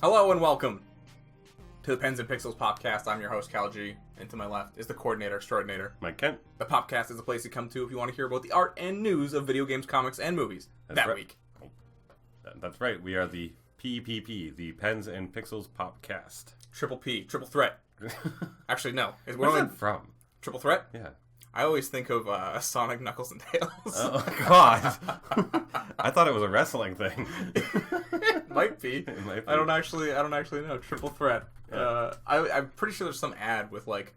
Hello and welcome to the Pens and Pixels podcast. I'm your host, Cal G, and to my left is the coordinator extraordinaire, Mike Kent. The podcast is a place you come to if you want to hear about the art and news of video games, comics, and movies week. That's right. We are the PPP, the Pens and Pixels podcast. Triple P, triple threat. Actually, no. Where's that from? Triple threat? Yeah. I always think of Sonic, Knuckles, and Tails. Oh, God. I thought it was a wrestling thing. It might be. It might be. I don't actually know. Triple threat. Yeah. I'm pretty sure there's some ad with like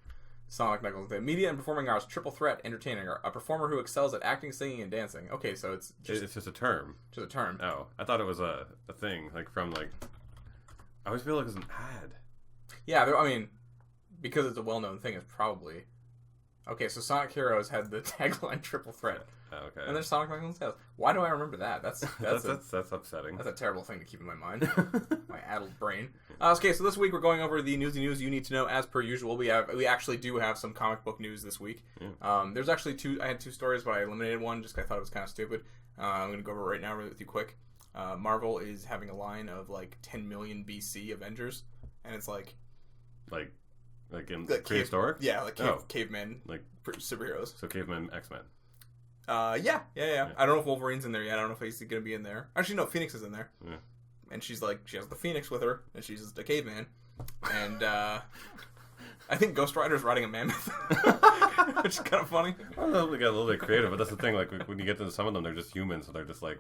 Sonic, Knuckles, and Tails. Media and performing arts, triple threat, entertaining, a performer who excels at acting, singing, and dancing. Okay, so it's just a term. Just a term. Oh, I thought it was a thing, like from like. I always feel like it was an ad. Yeah, I mean, because it's a well-known thing, it's probably. Okay, so Sonic Heroes had the tagline "Triple Threat," Okay. and there's Sonic, Knuckles, and Tails. Why do I remember that? That's upsetting. That's a terrible thing to keep in my mind. My addled brain. Okay, so this week we're going over the news you need to know as per usual. We actually do have some comic book news this week. Yeah. There's actually two. I had two stories, but I eliminated one just because I thought it was kind of stupid. I'm going to go over it right now with you quick. Marvel is having a line of like 10 million BC Avengers, and it's like in like prehistoric? Yeah, like cavemen, like superheroes. So cavemen, X-Men. Yeah. I don't know if Wolverine's in there yet. I don't know if he's going to be in there. Actually, no, Phoenix is in there. Yeah. And she's like, she has the Phoenix with her, and she's just a caveman. And I think Ghost Rider's riding a mammoth, which is kind of funny. Well, we got a little bit creative, but that's the thing. Like when you get to some of them, they're just humans, so they're just like,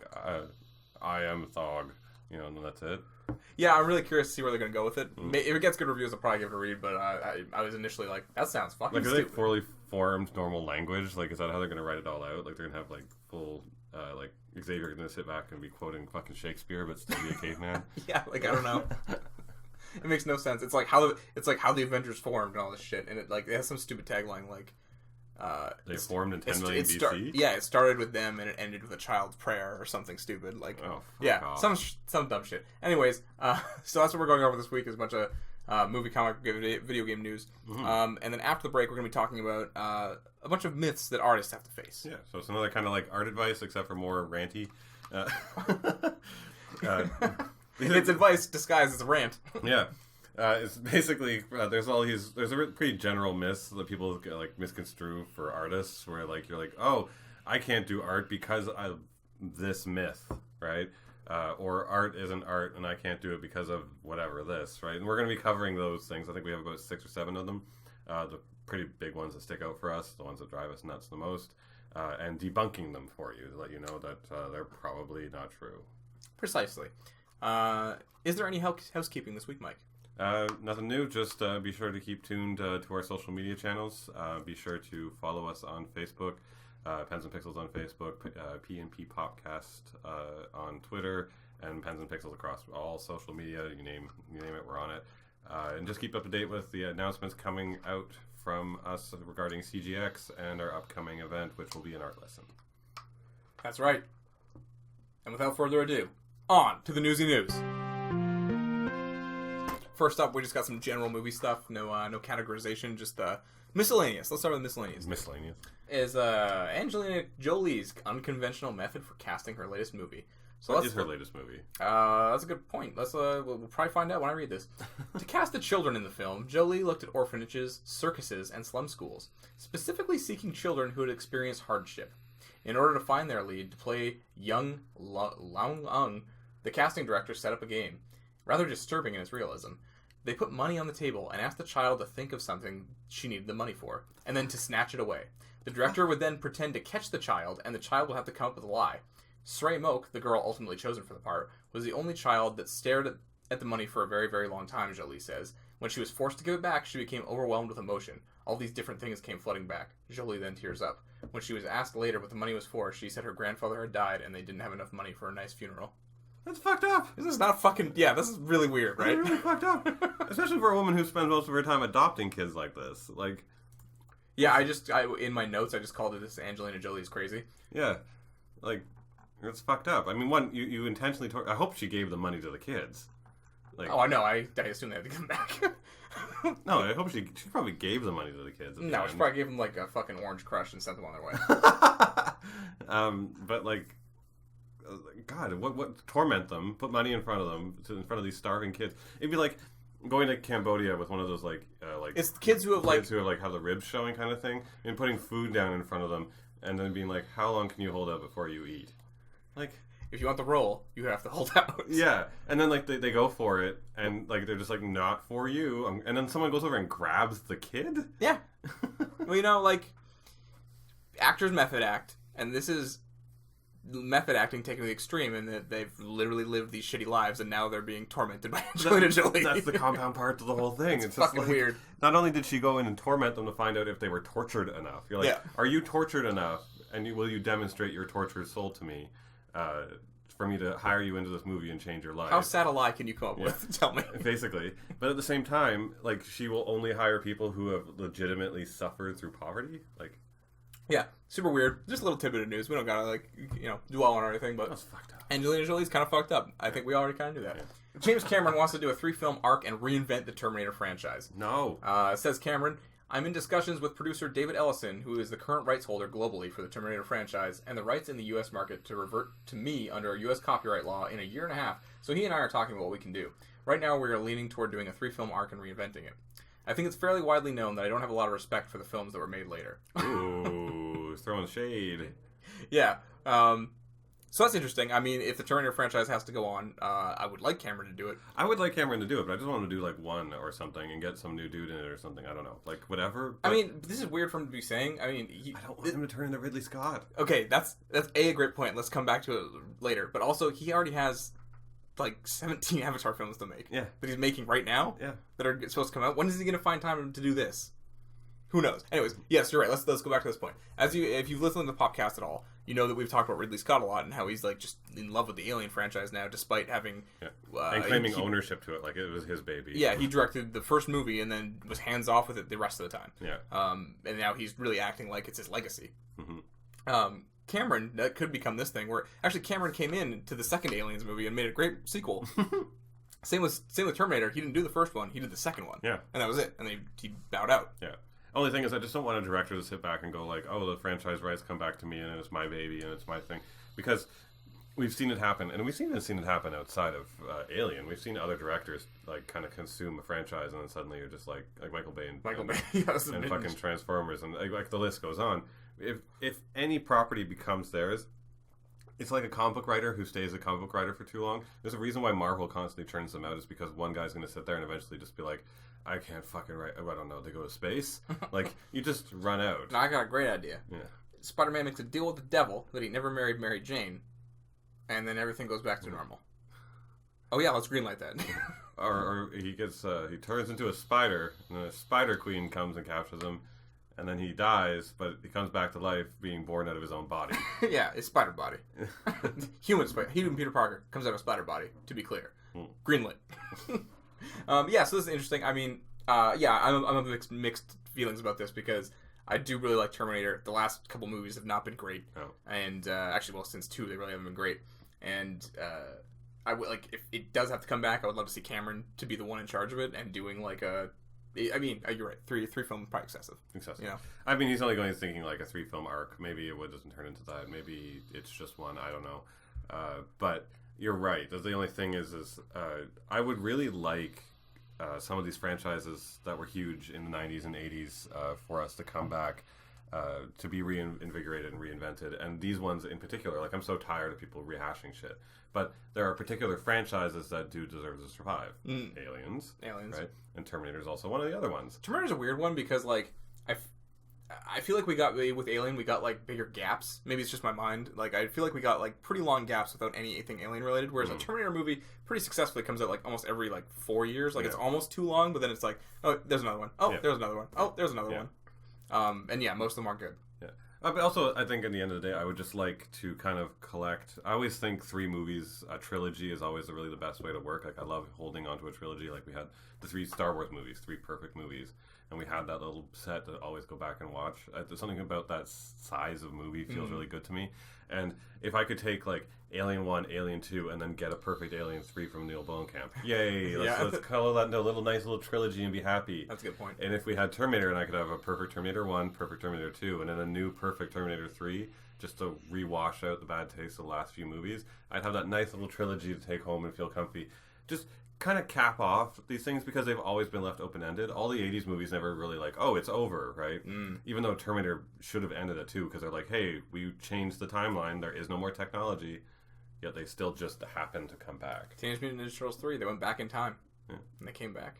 I am Thog, and that's it. Yeah, I'm really curious to see where they're going to go with it. If it gets good reviews, I'll probably give it a read, but I was initially like, that sounds fucking like, stupid. Are they fully formed normal language? Like, is that how they're going to write it all out? Like, they're going to have, like, full, like, Xavier going to sit back and be quoting fucking Shakespeare, but still be a caveman? Yeah, like, I don't know. It makes no sense. It's like how the Avengers formed and all this shit, and it has some stupid tagline like, they formed in 10 million BC? Yeah, it started with them and it ended with a child's prayer or something stupid. Like, off. some dumb shit. Anyways, so that's what we're going over this week is a bunch of movie, comic, video game news. Mm-hmm. And then after the break, we're going to be talking about a bunch of myths that artists have to face. Yeah, so it's another kind of like art advice, except for more ranty. It's advice disguised as a rant. Yeah. It's basically there's a pretty general myths that people like misconstrue for artists where like you're like, oh, I can't do art because of this myth, right? Or art isn't art and I can't do it because of whatever this, right? And we're going to be covering those things. I think we have about 6 or 7 of them. The pretty big ones that stick out for us, the ones that drive us nuts the most, and debunking them for you to let you know that they're probably not true. Precisely. Is there any housekeeping this week, Mike? Nothing new. Just be sure to keep tuned to our social media channels. Be sure to follow us on Facebook, Pens and Pixels on Facebook, PNP Popcast on Twitter, and Pens and Pixels across all social media. You name it, we're on it. And just keep up to date with the announcements coming out from us regarding CGX and our upcoming event, which will be an art lesson. That's right. And without further ado, on to the newsy news. First up, we just got some general movie stuff. No categorization, just miscellaneous. Let's start with miscellaneous. Miscellaneous. Is Angelina Jolie's unconventional method for casting her latest movie. So what is her latest movie? That's a good point. We'll probably find out when I read this. To cast the children in the film, Jolie looked at orphanages, circuses, and slum schools, specifically seeking children who had experienced hardship. In order to find their lead to play young Lang, the casting director set up a game, rather disturbing in its realism. They put money on the table and asked the child to think of something she needed the money for, and then to snatch it away. The director would then pretend to catch the child, and the child would have to come up with a lie. Sray Moak, the girl ultimately chosen for the part, was the only child that stared at the money for a very, very long time, Jolie says. When she was forced to give it back, she became overwhelmed with emotion. All these different things came flooding back. Jolie then tears up. When she was asked later what the money was for, she said her grandfather had died and they didn't have enough money for a nice funeral. That's fucked up. This is not fucking... Yeah, this is really weird, right? That's really fucked up. Especially for a woman who spends most of her time adopting kids like this. Like... Yeah, in my notes, I just called it this Angelina Jolie's crazy. Yeah. Like, it's fucked up. I mean, you intentionally... I hope she gave the money to the kids. Like, oh, I know. I assume they had to come back. No, I hope she probably gave the money to the kids. No, she probably gave them like a fucking Orange Crush and sent them on their way. But like, God, what torment them? Put money in front of them, in front of these starving kids. It'd be like going to Cambodia with one of those like it's kids who have have the ribs showing kind of thing, and putting food down in front of them, and then being like, how long can you hold out before you eat? Like, if you want the roll, you have to hold out. Yeah, and then like they go for it, and like they're just like, not for you, and then someone goes over and grabs the kid. Yeah, well, like actors method act, and this is method acting taken to the extreme, in that they've literally lived these shitty lives, and now they're being tormented by Angelina Jolie. That's the compound part to the whole thing. It's fucking weird. Not only did she go in and torment them to find out if they were tortured enough. You're like, are you tortured enough? And will you demonstrate your tortured soul to me, for me to hire you into this movie and change your life? How sad a lie can you come up with? Tell me. Basically. But at the same time, like, she will only hire people who have legitimately suffered through poverty. Like, yeah, super weird. Just a little tidbit of news. We don't gotta, like, dwell on anything, but that's fucked up. Angelina Jolie's kind of fucked up. I think we already kind of knew that. Yeah. James Cameron wants to do a 3-film arc and reinvent the Terminator franchise. No. Says Cameron, I'm in discussions with producer David Ellison, who is the current rights holder globally for the Terminator franchise, and the rights in the U.S. market to revert to me under U.S. copyright law in a year and a half, so he and I are talking about what we can do. Right now, we are leaning toward doing a 3-film arc and reinventing it. I think it's fairly widely known that I don't have a lot of respect for the films that were made later. Ooh, throwing shade. Yeah. So that's interesting. I mean, if the Terminator franchise has to go on, I would like Cameron to do it. I would like Cameron to do it, but I just want him to do like one or something and get some new dude in it or something. I don't know, like whatever. I mean, this is weird for him to be saying. I mean, I don't want him to turn into Ridley Scott. Okay, that's a great point. Let's come back to it later. But also, he already has like 17 Avatar films to make. Yeah, that he's making right now. Yeah, that are supposed to come out. When is he going to find time to do this? Who knows? Anyways, yes, you're right. Let's go back to this point. If you've listened to the podcast at all, you know that we've talked about Ridley Scott a lot and how he's like just in love with the Alien franchise now, despite having and claiming ownership to it, like it was his baby. Yeah, he directed the first movie and then was hands off with it the rest of the time. Yeah. And now he's really acting like it's his legacy. Mm-hmm. Cameron, that could become this thing where actually Cameron came in to the second Aliens movie and made a great sequel. Same with Terminator. He didn't do the first one. He did the second one. Yeah. And that was it. And he bowed out. Yeah. Only thing is, I just don't want a director to sit back and go like, "Oh, the franchise rights come back to me, and it's my baby, and it's my thing," because we've seen it happen, and we've seen it happen outside of Alien. We've seen other directors like kind of consume a franchise, and then suddenly you're just like Michael Bay and fucking Transformers, and like the list goes on. If any property becomes theirs, it's like a comic book writer who stays a comic book writer for too long. There's a reason why Marvel constantly churns them out, is because one guy's going to sit there and eventually just be like, I can't fucking write. I don't know. They go to space. Like, you just run out. No, I got a great idea. Yeah. Spider-Man makes a deal with the devil that he never married Mary Jane, and then everything goes back to normal. Oh yeah, let's greenlight that. or he gets he turns into a spider, and then a spider queen comes and captures him, and then he dies, but he comes back to life being born out of his own body. Yeah, it's spider body. Human Peter Parker comes out of spider body. To be clear, greenlit. Yeah, so this is interesting. I mean, I'm a mixed feelings about this because I do really like Terminator. The last couple movies have not been great, and actually, well, since 2, they really haven't been great. And I would like, if it does have to come back, I would love to see Cameron to be the one in charge of it and doing like I mean, you're right. Three film is probably excessive. You know, I mean, he's only going thinking like a 3-film arc. Maybe it doesn't turn into that. Maybe it's just one. I don't know. But you're right. The only thing is I would really like some of these franchises that were huge in the 90s and 80s for us to come back, to be reinvigorated and reinvented. And these ones in particular, like, I'm so tired of people rehashing shit. But there are particular franchises that do deserve to survive. Aliens. Right? And Terminator is also one of the other ones. Terminator's a weird one because, like, I feel like with Alien, we got, like, bigger gaps. Maybe it's just my mind. Like, I feel like we got, like, pretty long gaps without anything Alien-related, whereas a Terminator movie pretty successfully comes out, like, almost every, like, 4 years. Like, it's almost too long, but then it's like, oh, there's another one. Oh, there's another one. Oh, there's another one. And, yeah, most of them are good. Yeah. But also, I think at the end of the day, I would just like to kind of collect. I always think 3 movies, a trilogy, is always really the best way to work. Like, I love holding onto a trilogy. Like, we had the 3 Star Wars movies, 3 perfect movies. and we had that little set to always go back and watch. There's something about that size of movie feels really good to me. And if I could take like Alien 1, Alien 2, and then get a perfect Alien 3 from Neil Blomkamp, yay! Let's color that into a nice little trilogy and be happy. That's a good point. And if we had Terminator, and I could have a perfect Terminator 1, perfect Terminator 2, and then a new perfect Terminator 3, just to rewash out the bad taste of the last few movies, I'd have that nice little trilogy to take home and feel comfy. Just kind of cap off these things because they've always been left open-ended. All the 80s movies never really like, oh, it's over, right? Even though Terminator should have ended at 2 because they're like, hey, we changed the timeline, there is no more technology, yet they still just happen to come back. Teenage Mutant Ninja Turtles 3, they went back in time, and they came back.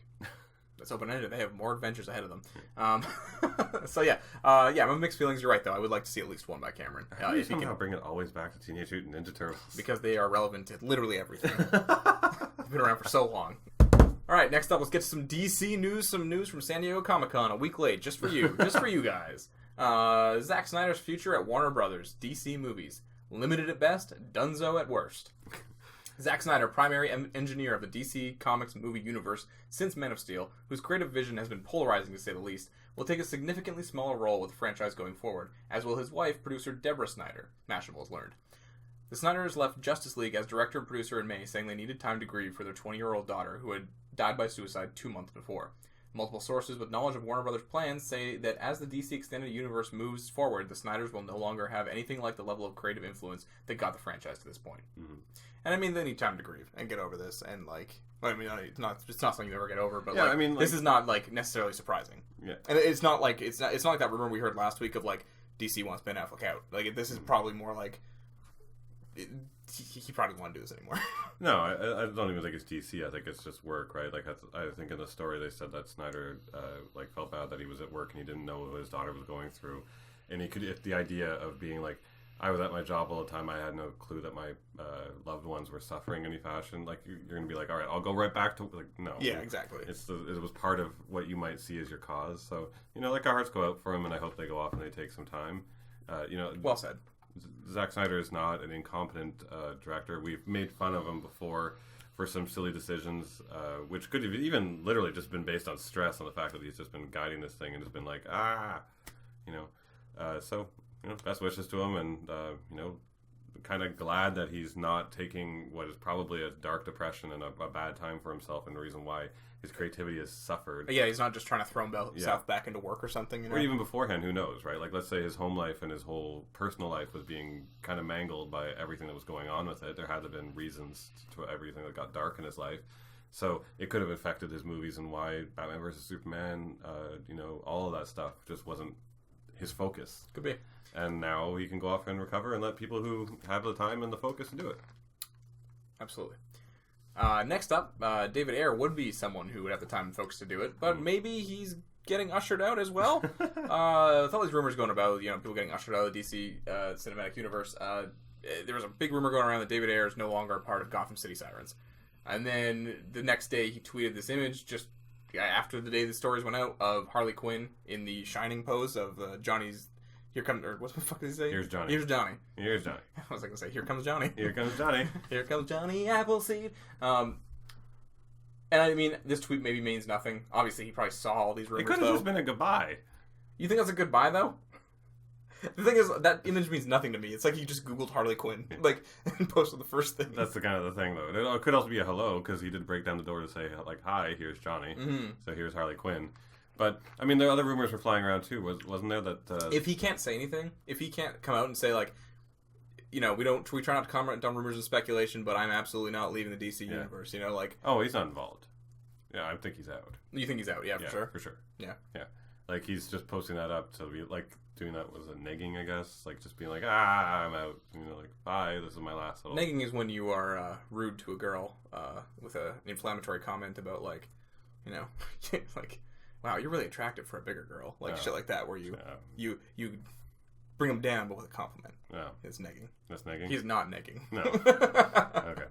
That's open-ended. They have more adventures ahead of them. So I'm mixed feelings. You're right, though. I would like to see at least one by Cameron. How do you somehow bring it always back to Teenage Mutant Ninja Turtles? Because they are relevant to literally everything. They've been around for so long. All right, next up, let's get some DC news. Some news from San Diego Comic-Con a week late, just for you. Just for you guys. Zack Snyder's future at Warner Brothers. DC movies. Limited at best, dunzo at worst. Zack Snyder, primary engineer of the DC Comics movie universe since Man of Steel, whose creative vision has been polarizing to say the least, will take a significantly smaller role with the franchise going forward, as will his wife, producer Deborah Snyder, Mashable has learned. The Snyders left Justice League as director and producer in May, saying they needed time to grieve for their 20-year-old daughter, who had died by suicide 2 months before. Multiple sources with knowledge of Warner Brothers' plans say that as the DC Extended Universe moves forward, the Snyders will no longer have anything like the level of creative influence that got the franchise to this point. And I mean, they need time to grieve and get over this, and it's not something you ever get over, but this is not necessarily surprising. Yeah, and it's not like that rumor we heard last week of DC wants Ben Affleck out. This is probably more he probably won't do this anymore. No, I don't even think it's DC. I think it's just work, right? I think in the story they said that Snyder felt bad that he was at work and he didn't know what his daughter was going through, and the idea of being I was at my job all the time. I had no clue that my loved ones were suffering in any fashion. You're going to be all right, I'll go right back to no. Yeah, exactly. It was part of what you might see as your cause. So our hearts go out for him, and I hope they go off and they take some time. Well said. Zack Snyder is not an incompetent director. We've made fun of him before for some silly decisions, which could have even literally just been based on stress, on the fact that he's just been guiding this thing and just been so. Best wishes to him, and kind of glad that he's not taking what is probably a dark depression and a bad time for himself, and the reason why his creativity has suffered. Yeah, he's not just trying to throw himself back into work or something. Or even beforehand, who knows, right? Let's say his home life and his whole personal life was being kind of mangled by everything that was going on with it. There had to have been reasons to everything that got dark in his life. So it could have affected his movies, and why Batman vs. Superman, all of that stuff just wasn't his focus. Could be. And now he can go off and recover and let people who have the time and the focus do it. Absolutely. Next up, David Ayer would be someone who would have the time and focus to do it, but maybe he's getting ushered out as well. With all these rumors going about, people getting ushered out of the DC cinematic universe, there was a big rumor going around that David Ayer is no longer a part of Gotham City Sirens. And then the next day he tweeted this image just after the day the stories went out of Harley Quinn in the shining pose of Johnny's Here comes, or what the fuck did he say? Here's Johnny. Here's Johnny. Here's Johnny. I was going to say, here comes Johnny. Here comes Johnny. Here comes Johnny Appleseed. And I mean, this tweet maybe means nothing. Obviously, he probably saw all these rumors, It could have just been a goodbye. You think that's a goodbye, though? The thing is, that image means nothing to me. It's like he just Googled Harley Quinn, and posted the first thing. That's the kind of the thing, though. It could also be a hello, because he did break down the door to say, hi, here's Johnny. Mm-hmm. So here's Harley Quinn. But, I mean, there are other rumors were flying around, too. Wasn't there that... If he can't say anything, if he can't come out and say, we try not to comment on rumors and speculation, but I'm absolutely not leaving the DC universe, Oh, he's not involved. Yeah, I think he's out. You think he's out, yeah, for sure? For sure. Yeah. Yeah. He's just posting that up to be, doing that was a negging, I guess. Just being I'm out. Bye, this is my last little... Negging is when you are rude to a girl with an inflammatory comment about, wow, you're really attractive for a bigger girl. Shit like that, where you bring them down, but with a compliment. Yeah. It's negging. That's negging? He's not negging. No. Okay.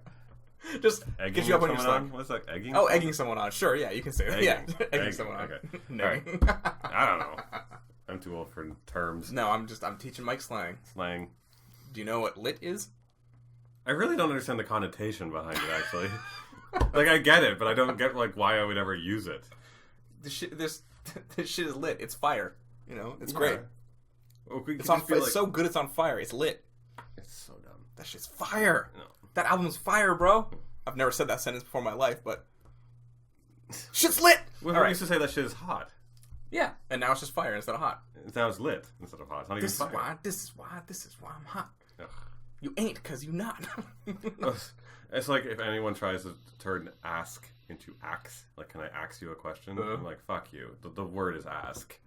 Just egging get you up on your slack. What's that, egging? Oh, egging someone on. Sure, yeah, you can say that. Egging. Yeah, egging someone on. Okay. Negging. Right. I don't know. I'm too old for terms. No, I'm teaching Mike slang. Slang. Do you know what lit is? I really don't understand the connotation behind it, actually. I get it, but I don't get, why I would ever use it. This shit is lit. It's fire. You know, it's Yeah. great. Well, we could It's just be so good. It's on fire. It's lit. It's so dumb. That shit's fire. No. That album's fire, bro. I've never said that sentence before in my life, but shit's lit. Well, All we right. used to say that shit is hot. Yeah, and now it's just fire instead of hot. Now it's lit instead of hot. It's not even This is fire. why I'm hot. Ugh. You ain't, because you not. It's like if anyone tries to turn ask into ax. Like, can I ask you a question? I'm like, fuck you. The word is ask.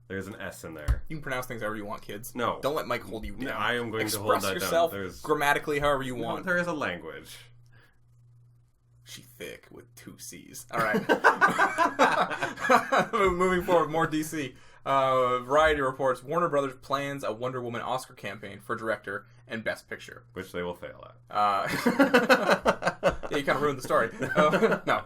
There's an S in there. You can pronounce things however you want, kids. No. Don't let Mike hold you down. I am going to hold Express that yourself down. There's grammatically however you no, want. there is a language. She thick with 2 C's. All right. Moving forward, more DC. Variety reports Warner Brothers plans a Wonder Woman Oscar campaign for director and Best Picture. Which they will fail at. Yeah, you kind of ruined the story. No.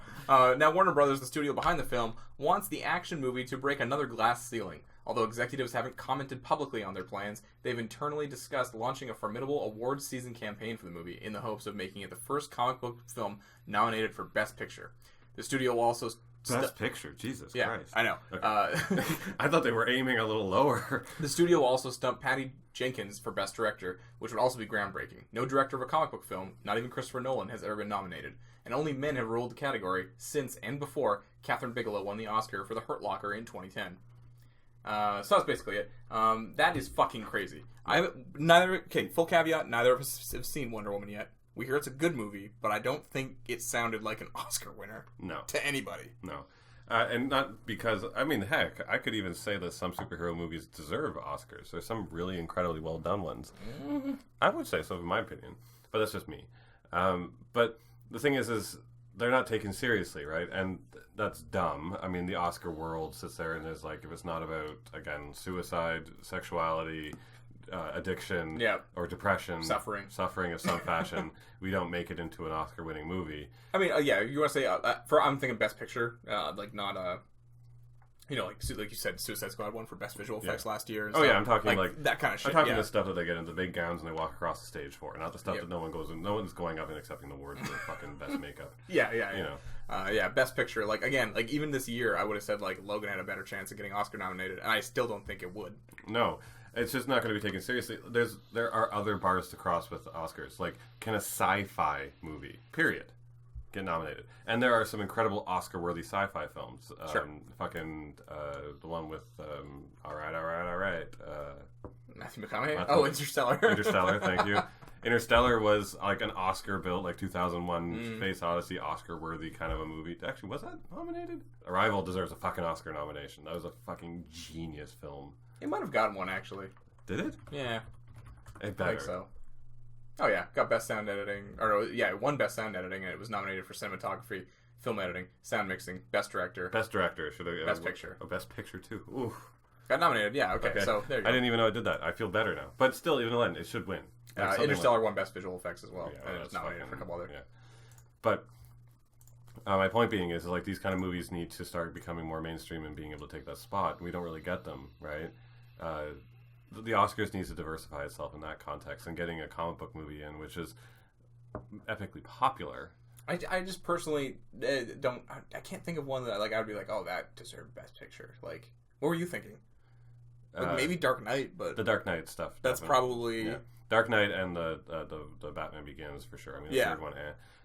Now, Warner Brothers, the studio behind the film, wants the action movie to break another glass ceiling. Although executives haven't commented publicly on their plans, they've internally discussed launching a formidable awards season campaign for the movie in the hopes of making it the first comic book film nominated for Best Picture. The studio will also... Best Picture? Jesus Christ. I know. Okay. I thought they were aiming a little lower. The studio will also stump Patty Jenkins for Best Director, which would also be groundbreaking. No director of a comic book film, not even Christopher Nolan, has ever been nominated. And only men have ruled the category since and before Catherine Bigelow won the Oscar for The Hurt Locker in 2010. So that's basically it. That is fucking crazy. Full caveat, neither of us have seen Wonder Woman yet. We hear it's a good movie, but I don't think it sounded like an Oscar winner. No. To anybody. No. And not because, I mean, heck, I could even say that some superhero movies deserve Oscars. There's some really incredibly well done ones. Mm-hmm. I would say so, in my opinion. But that's just me. But the thing is they're not taken seriously, right? And that's dumb. I mean, the Oscar world sits there and is like, if it's not about, again, suicide, sexuality, addiction, or depression, suffering of some fashion, we don't make it into an Oscar-winning movie. I mean, you want to say I'm thinking Best Picture, like not like you said, Suicide Squad won for Best Visual Effects last year. Oh yeah, I'm talking like that kind of shit. I'm talking the stuff that they get into the big gowns and they walk across the stage for, not the stuff that no one's going up and accepting the awards for fucking best makeup. You know. Best Picture. Like again, like even this year, I would have said like Logan had a better chance of getting Oscar nominated, and I still don't think it would. No. It's just not going to be taken seriously. There are other bars to cross with Oscars. Like, can a sci-fi movie, period, get nominated? And there are some incredible Oscar-worthy sci-fi films. Sure. Fucking the one with all right. Matthew McConaughey. Interstellar. Interstellar. Thank you. Interstellar was like an Oscar-built, like 2001 Space Odyssey, Oscar-worthy kind of a movie. Actually, was that nominated? Arrival deserves a fucking Oscar nomination. That was a fucking genius film. It might have gotten one, actually. Did it? Yeah. It better. I think so. Oh, yeah. Got Best Sound Editing. It won Best Sound Editing, and it was nominated for Cinematography, Film Editing, Sound Mixing, Best Director. Best Director. Best Picture. Oh, Best Picture, too. Ooh. Got nominated, yeah. Okay, so there you go. I didn't even know it did that. I feel better now. But still, even then, it should win. Interstellar won Best Visual Effects as well. Yeah, and it was nominated for a couple other. Yeah. But my point being is, like, these kind of movies need to start becoming more mainstream and being able to take that spot. We don't really get them, right? The Oscars needs to diversify itself in that context, and getting a comic book movie in, which is epically popular. I just personally don't. I can't think of one that I would be like, oh, that deserved Best Picture. Like, what were you thinking? Like maybe Dark Knight, but the Dark Knight stuff. That's probably Dark Knight and the Batman Begins for sure. I mean, the third one,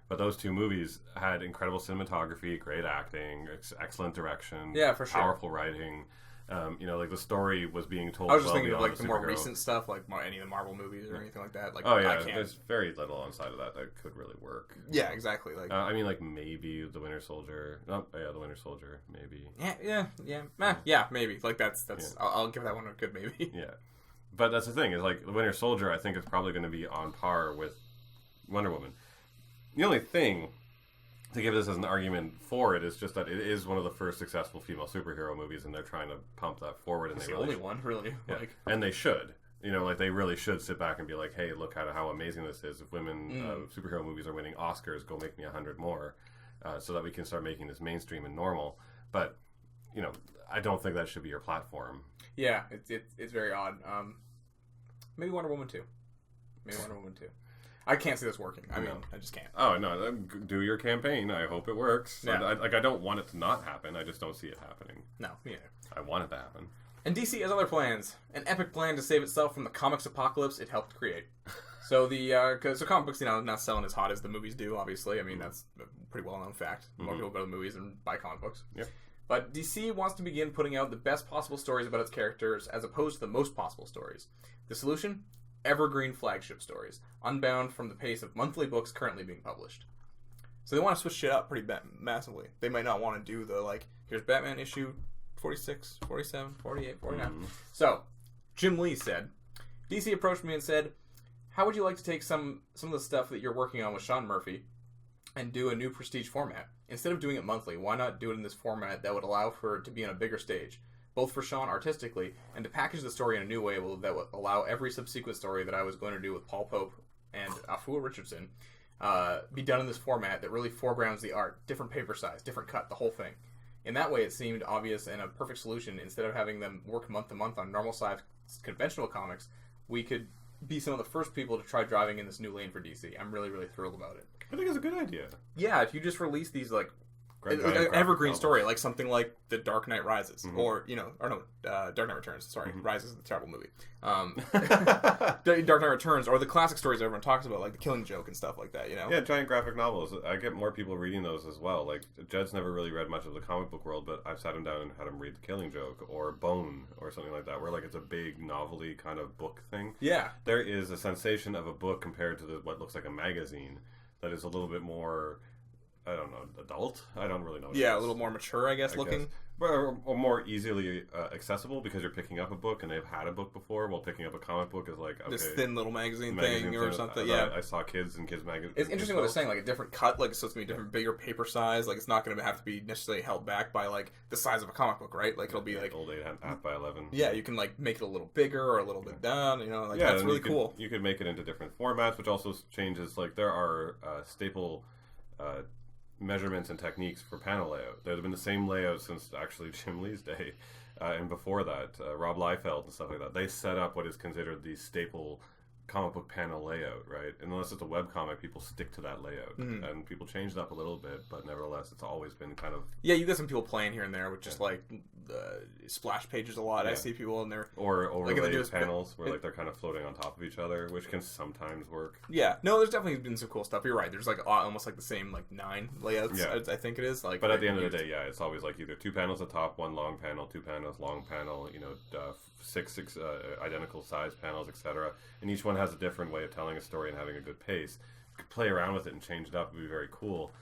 but those two movies had incredible cinematography, great acting, excellent direction, for sure, powerful writing. Like the story was being told. I was just thinking of like the more recent stuff, like any of the Marvel movies or anything like that. Like, there's very little on side of that could really work. Yeah, exactly. Like, I mean, like maybe the Winter Soldier. Oh, yeah, the Winter Soldier, maybe. Yeah, maybe. Like that's. I'll give that one a good maybe. Yeah, but that's the thing is like the Winter Soldier. I think is probably going to be on par with Wonder Woman. The only thing to give this as an argument for it is just that it is one of the first successful female superhero movies, and they're trying to pump that forward. And it's the only one, really. Yeah. And they should. They really should sit back and be like, hey, look at how amazing this is. If women superhero movies are winning Oscars, go make me 100 more, so that we can start making this mainstream and normal. But, I don't think that should be your platform. Yeah, it's very odd. Maybe Wonder Woman 2. I can't see this working. I mean, I just can't. Oh, no, do your campaign. I hope it works. Yeah. I don't want it to not happen. I just don't see it happening. No, yeah. I want it to happen. And DC has other plans. An epic plan to save itself from the comics apocalypse it helped create. So so comic books, not selling as hot as the movies do, obviously. I mean, that's a pretty well-known fact. More people go to the movies than buy comic books. Yep. But DC wants to begin putting out the best possible stories about its characters as opposed to the most possible stories. The solution? Evergreen flagship stories, unbound from the pace of monthly books currently being published. So they want to switch shit up pretty massively. They might not want to do the, here's Batman issue 46, 47, 48, 49. So, Jim Lee said, DC approached me and said, how would you like to take some of the stuff that you're working on with Sean Murphy and do a new prestige format? Instead of doing it monthly, why not do it in this format that would allow for it to be on a bigger stage, both for Sean artistically and to package the story in a new way that would allow every subsequent story that I was going to do with Paul Pope and Afua Richardson be done in this format that really foregrounds the art, different paper size, different cut, the whole thing. In that way, it seemed obvious and a perfect solution. Instead of having them work month to month on normal size conventional comics, we could be some of the first people to try driving in this new lane for DC. I'm really, really thrilled about it. I think it's a good idea. Yeah, if you just release these an evergreen story, like something like The Dark Knight Rises, or Dark Knight Returns. Sorry, Rises is a terrible movie. Dark Knight Returns, or the classic stories everyone talks about, like The Killing Joke and stuff like that. Yeah, giant graphic novels. I get more people reading those as well. Like Jed's never really read much of the comic book world, but I've sat him down and had him read The Killing Joke or Bone or something like that, where it's a big novelty kind of book thing. Yeah, there is a sensation of a book compared to what looks like a magazine that is a little bit more. I don't know, adult? I don't really know. Yeah, a little more mature, I guess, looking. Or more easily accessible because you're picking up a book and they've had a book before, while picking up a comic book is like, okay. This thin little magazine thing or something, yeah. I saw kids and kids magazine. It's interesting what they're saying, a different cut, so it's going to be different, bigger paper size, it's not going to have to be necessarily held back by, the size of a comic book, right? It'll be old 8.5 by 11. Yeah, you can, make it a little bigger or a little bit down, that's really cool. You could make it into different formats, which also changes, there are staple measurements and techniques for panel layout. They've been the same layout since actually Jim Lee's day, and before that, Rob Liefeld and stuff like that. They set up what is considered the staple comic book panel layout, right? And unless it's a webcomic, people stick to that layout, and people change it up a little bit, but nevertheless, it's always been kind of... Yeah, you get some people playing here and there with just splash pages a lot. I see people in there, or overlay panels where they're kind of floating on top of each other, which can sometimes work. Yeah, no, there's definitely been some cool stuff. You're right. There's almost the same 9 layouts. Yeah. I think it is. But at the end of the day, yeah, it's always either 2 panels at top, 1 long panel, 2 panels, long panel. Six identical size panels, etc. And each one has a different way of telling a story and having a good pace. You could play around with it and change it up. It would be very cool.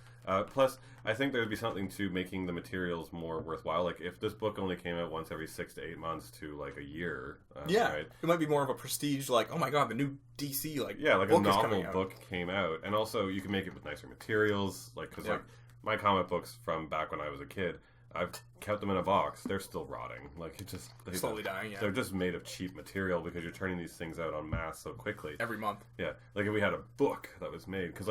Plus, I think there would be something to making the materials more worthwhile. If this book only came out once every 6 to 8 months to a year, right? It might be more of a prestige. Oh my god, the new DC book a novel book came out, and also you can make it with nicer materials. Because my comic books from back when I was a kid, I've kept them in a box. They're still rotting. They're slowly dying. Yeah, they're just made of cheap material because you're turning these things out en masse so quickly every month. Yeah, if we had a book that was made, because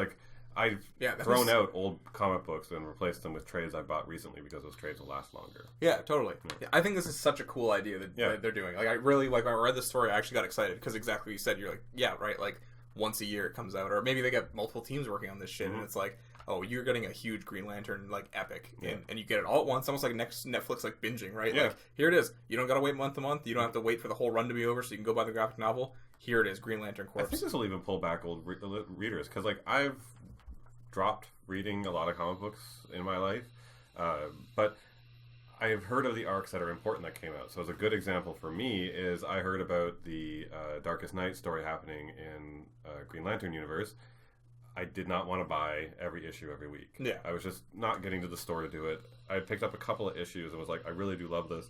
I've thrown out old comic books and replaced them with trades I bought recently because those trades will last longer. Yeah, totally. Yeah, I think this is such a cool idea that they're doing. I really when I read the story, I actually got excited because exactly what you said. You're yeah, right. Once a year it comes out, or maybe they got multiple teams working on this shit, and it's oh, you're getting a huge Green Lantern epic, and you get it all at once, almost like Netflix binging, right? Yeah. Here it is. You don't gotta wait month to month. You don't have to wait for the whole run to be over, so you can go buy the graphic novel. Here it is, Green Lantern Corps. I think this will even pull back old readers, because I've dropped reading a lot of comic books in my life, but I've heard of the arcs that are important that came out. So as a good example for me is I heard about the Darkest Night story happening in Green Lantern universe. I did not want to buy every issue every week. Yeah. I was just not getting to the store to do it. I picked up a couple of issues and was I really do love this,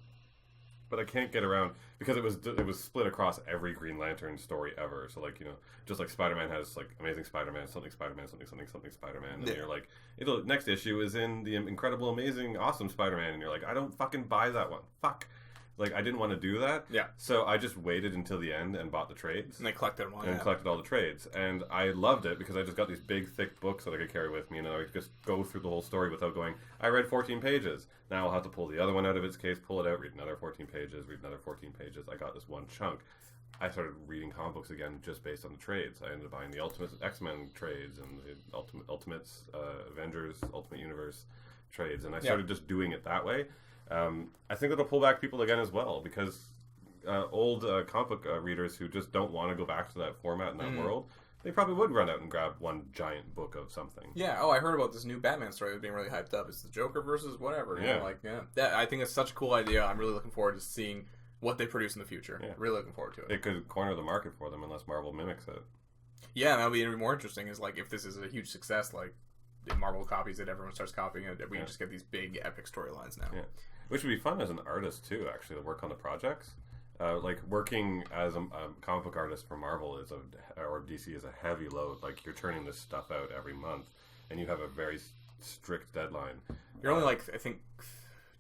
but I can't get around because it was split across every Green Lantern story ever. So just like Spider-Man has Amazing Spider-Man, something Spider-Man, something Spider-Man, and you're next issue is in the Incredible Amazing Awesome Spider-Man, and you're I don't fucking buy that one. Fuck. Like, I didn't want to do that. Yeah. So I just waited until the end and bought the trades. And they collected them all. And collected all the trades. And I loved it because I just got these big, thick books that I could carry with me. And I could just go through the whole story without going, I read 14 pages. Now I'll have to pull the other one out of its case, pull it out, read another 14 pages, read another 14 pages. I got this one chunk. I started reading comic books again just based on the trades. I ended up buying the Ultimate X-Men trades and the Ultimates, Avengers, Ultimate Universe trades. And I started just doing it that way. I think it'll pull back people again as well because old comic book readers who just don't want to go back to that format in that world, they probably would run out and grab one giant book of something. Yeah. Oh, I heard about this new Batman story that's being really hyped up. It's the Joker versus whatever. You know, that, I think it's such a cool idea. I'm really looking forward to seeing what they produce in the future. Yeah. Really looking forward to it. It could corner the market for them unless Marvel mimics it. Yeah, that'll be even more interesting. Is like if this is a huge success, like if Marvel copies it, everyone starts copying it. We just get these big epic storylines now. Yeah. Which would be fun as an artist too, actually, to work on the projects. Like working as a comic book artist for Marvel or DC is a heavy load. Like you're turning this stuff out every month, and you have a very strict deadline. You're only like I think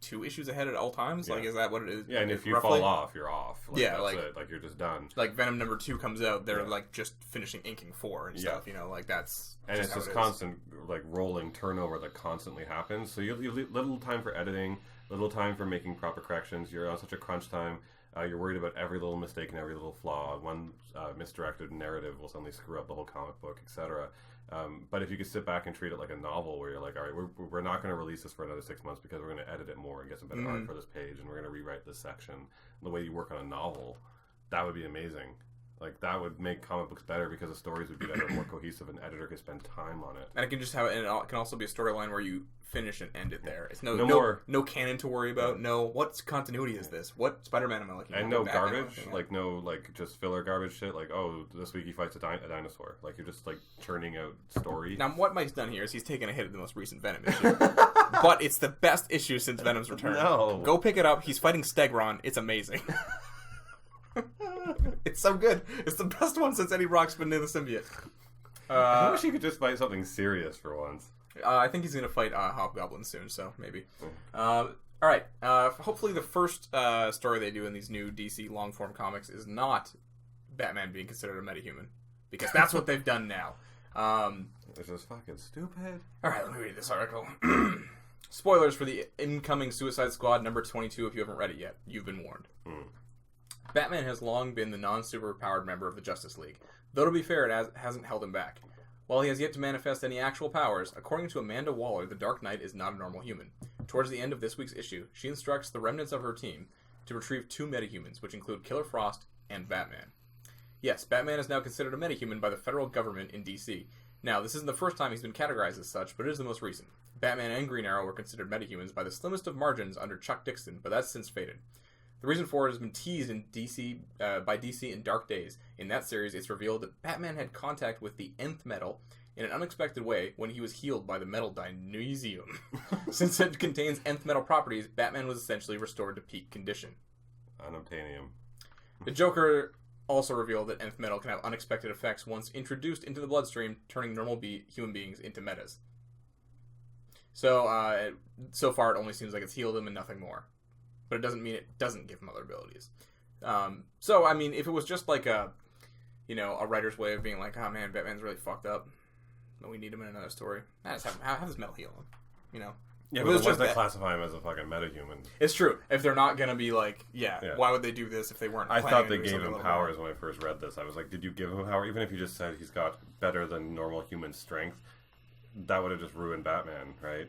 2 issues ahead at all times. Like is that what it is? Yeah, and if you fall off, you're off. Like, yeah, that's it. Like you're just done. Like Venom number 2 comes out, they're like just finishing inking 4 and stuff. You know, like that's. And it's this constant like rolling turnover that constantly happens. So you have little time for editing, little time for making proper corrections. You're on such a crunch time. You're worried about every little mistake and every little flaw. One misdirected narrative will suddenly screw up the whole comic book, etc. But if you could sit back and treat it like a novel where you're like, all right, we're not going to release this for another 6 months because we're going to edit it more and get some better art for this page, and we're going to rewrite this section. The way you work on a novel, that would be amazing. Like, that would make comic books better because the stories would be better and more cohesive, and an editor could spend time on it. And it can just have it can also be a storyline where you finish and end it there. It's no canon to worry about. No, what continuity is this? What Spider-Man am I looking at? And no garbage, like no like just filler garbage shit. Like, oh, this week he fights a dinosaur. Like, you're just like churning out story. Now, what Mike's done here is he's taken a hit at the most recent Venom issue, but it's the best issue since Venom's return. No, go pick it up. He's fighting Stegron. It's amazing. It's so good. It's the best one since Eddie Brock's been in the symbiote. I wish he could just fight something serious for once. I think he's going to fight Hobgoblin soon, so maybe. All right. Hopefully the first story they do in these new DC long-form comics is not Batman being considered a metahuman, because that's what they've done now. This is fucking stupid. All right, let me read this article. Spoilers for the incoming Suicide Squad number 22 if you haven't read it yet. You've been warned. Batman has long been the non-superpowered member of the Justice League, though to be fair, it hasn't held him back. While he has yet to manifest any actual powers, according to Amanda Waller, the Dark Knight is not a normal human. Towards the end of this week's issue, she instructs the remnants of her team to retrieve 2 metahumans, which include Killer Frost and Batman. Yes, Batman is now considered a metahuman by the federal government in DC. Now, this isn't the first time he's been categorized as such, but it is the most recent. Batman and Green Arrow were considered metahumans by the slimmest of margins under Chuck Dixon, but that's since faded. The reason for it has been teased in by DC in Dark Days. In that series, it's revealed that Batman had contact with the nth metal in an unexpected way when he was healed by the metal Dynesium. Since it contains nth metal properties, Batman was essentially restored to peak condition. Unobtainium. The Joker also revealed that nth metal can have unexpected effects once introduced into the bloodstream, turning normal human beings into metas. So, so far it only seems like it's healed him and nothing more. But it doesn't mean it doesn't give him other abilities. So, I mean, if it was just like a writer's way of being like, oh man, Batman's really fucked up, but we need him in another story. Just have this metal heal him, you know? Yeah, but just to classify him as a fucking metahuman. It's true. If they're not gonna be like, why would they do this if they weren't? I thought they gave him powers when I first read this. I was like, did you give him power? Even if you just said he's got better than normal human strength, that would have just ruined Batman, right?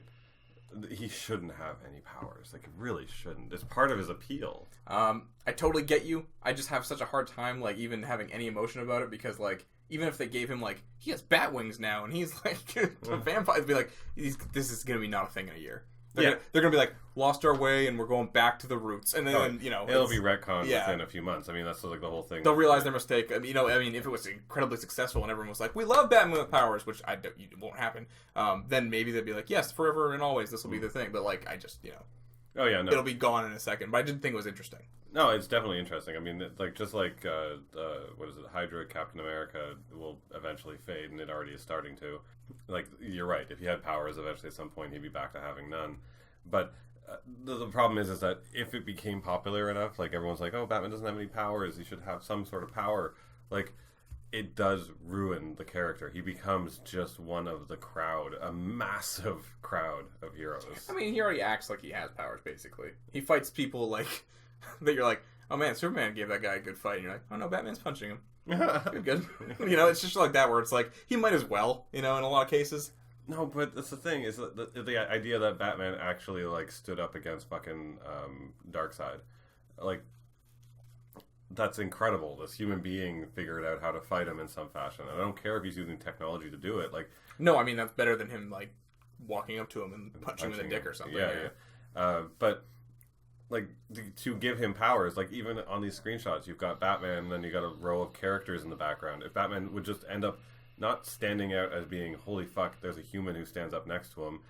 He shouldn't have any powers. Like, really shouldn't. It's part of his appeal. I totally get you. I just have such a hard time, like, even having any emotion about it, because, like, even if they gave him, like, he has bat wings now, and he's, like, a vampire, it'd be like, this is going to be not a thing in a year. They're going to be like, lost our way, and we're going back to the roots. And then, it'll be retconned within a few months. I mean, that's, like, the whole thing. They'll realize their mistake. If it was incredibly successful and everyone was like, we love Batman with powers, which it won't happen, then maybe they'd be like, yes, forever and always, this will be the thing. But, like, I just, oh, yeah, no. It'll be gone in a second. But I didn't think it was interesting. No, it's definitely interesting. I mean, like, just like, what is it, Hydra, Captain America will eventually fade, and it already is starting to. Like, you're right. If he had powers, eventually at some point he'd be back to having none. But the problem is that if it became popular enough, like everyone's like, oh, Batman doesn't have any powers, he should have some sort of power. Like, it does ruin the character. He becomes just one of the crowd, a massive crowd of heroes. I mean, he already acts like he has powers, basically. He fights people like that. You're like, oh man, Superman gave that guy a good fight, and you're like, oh no, Batman's punching him. Good. You know, it's just like that, where it's like he might as well. You know, in a lot of cases. No, but that's the thing, is the idea that Batman actually, like, stood up against fucking Darkseid. Like, that's incredible. This human being figured out how to fight him in some fashion. And I don't care if he's using technology to do it. Like, no, I mean, that's better than him, like, walking up to him and punching him in the dick or something. Yeah. But, like, to give him powers, like, even on these screenshots, you've got Batman, and then you got a row of characters in the background. If Batman would just end up not standing out as being, holy fuck, there's a human who stands up next to him,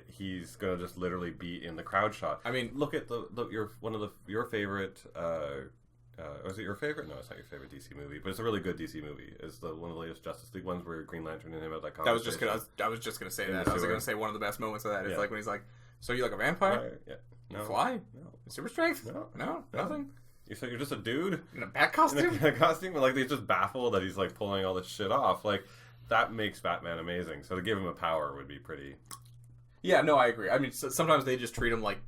he's gonna just literally be in the crowd shot. I mean, look at your favorite. Was it your favorite? No, it's not your favorite DC movie, but it's a really good DC movie. It's one of the latest Justice League ones where Green Lantern and him had that conversation. I was just gonna say that. I was gonna say one of the best moments of that. It's like when he's like, "So you like a vampire? Yeah. No. You fly? No. Super strength? No. Nothing. You said you're just a dude in a bat costume? In a costume? Like, they're just baffled that he's, like, pulling all this shit off. Like, that makes Batman amazing. So to give him a power would be pretty... Yeah, no, I agree. I mean, sometimes they just treat him like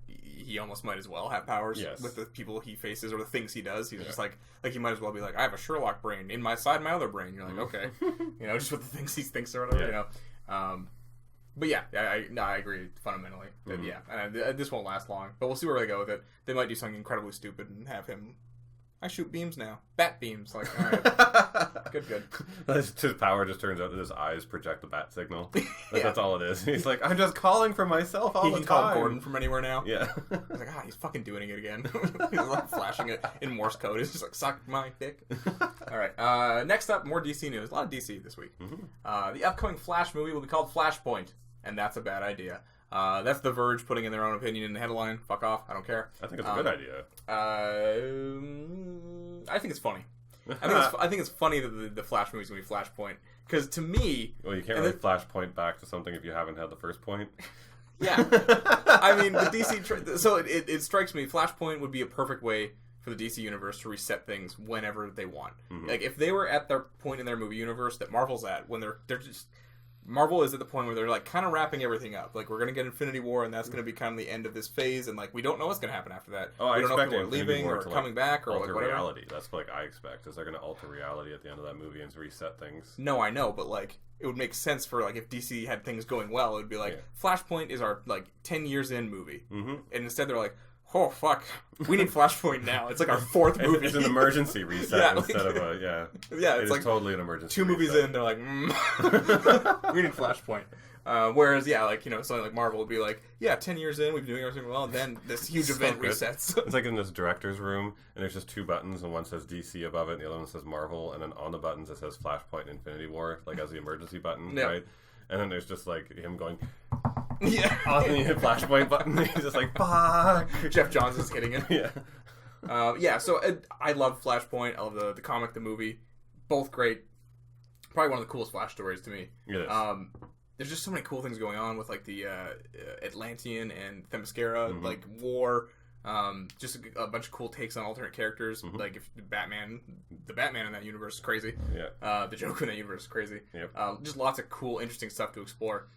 he almost might as well have powers with the people he faces or the things he does. He's just like he might as well be like, I have a Sherlock brain inside my other brain. You're like, okay. You know, just with the things he thinks or whatever, you know. But yeah, I agree fundamentally. That, this won't last long, but we'll see where they go with it. They might do something incredibly stupid and have him. I shoot beams now, bat beams. Like, all right, good. His power just turns out that his eyes project the bat signal. Like, that's all it is. He's like, I'm just calling for myself all the time. He can call Gordon from anywhere now. Yeah. He's like, he's fucking doing it again. He's like flashing it in Morse code. He's just like, suck my dick. All right. Next up, more DC news. A lot of DC this week. The upcoming Flash movie will be called Flashpoint. And that's a bad idea. That's The Verge putting in their own opinion in the headline. Fuck off. I don't care. I think it's a good idea. I think it's funny. I think it's funny that the Flash movie's going to be Flashpoint. Because to me... Well, you can't really Flashpoint back to something if you haven't had the first point. Yeah. I mean, the DC... So it strikes me, Flashpoint would be a perfect way for the DC universe to reset things whenever they want. Like, if they were at their point in their movie universe that Marvel's at, when they're just... Marvel is at the point where they're like kind of wrapping everything up. Like, we're going to get Infinity War, and that's going to be kind of the end of this phase, and like we don't know what's going to happen after that. Oh, I don't expect know if people are leaving or coming back or alter like whatever. Reality. That's what I expect. Is they're going to alter reality at the end of that movie and reset things. No, I know, but like it would make sense for like if DC had things going well, it would be like Flashpoint is our like 10 years in movie, and instead they're like, oh fuck, we need Flashpoint now. It's like our fourth movie. It's an emergency reset instead of a it's like totally an emergency. 2 movies in, they're like, we need Flashpoint. Whereas, something like Marvel would be like, 10 years in, we've been doing everything well, and then this huge event resets. It's like in this director's room, and there's just 2 buttons, and one says DC above it, and the other one says Marvel, and then on the buttons it says Flashpoint and Infinity War, like as the emergency button, right? And then there's just like him going, on the Flashpoint button, he's just like, fuck! Jeff Johns is hitting it. So I love Flashpoint, I love the comic, the movie, both great. Probably one of the coolest Flash stories to me. It is. There's just so many cool things going on with like the Atlantean and Themyscira, like war. Just a bunch of cool takes on alternate characters. Like if the Batman in that universe is crazy. The Joker in that universe is crazy. Just lots of cool, interesting stuff to explore.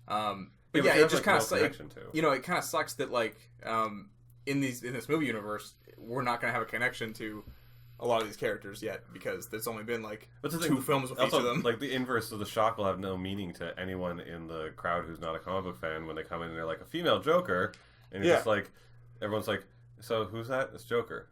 But it just kind of it kind of sucks that like in this movie universe we're not going to have a connection to a lot of these characters yet because there's only been like 2 films with each of them. Like the inverse of the shock will have no meaning to anyone in the crowd who's not a comic book fan when they come in and they're like a female Joker, and you're just like, everyone's like, so who's that? It's Joker.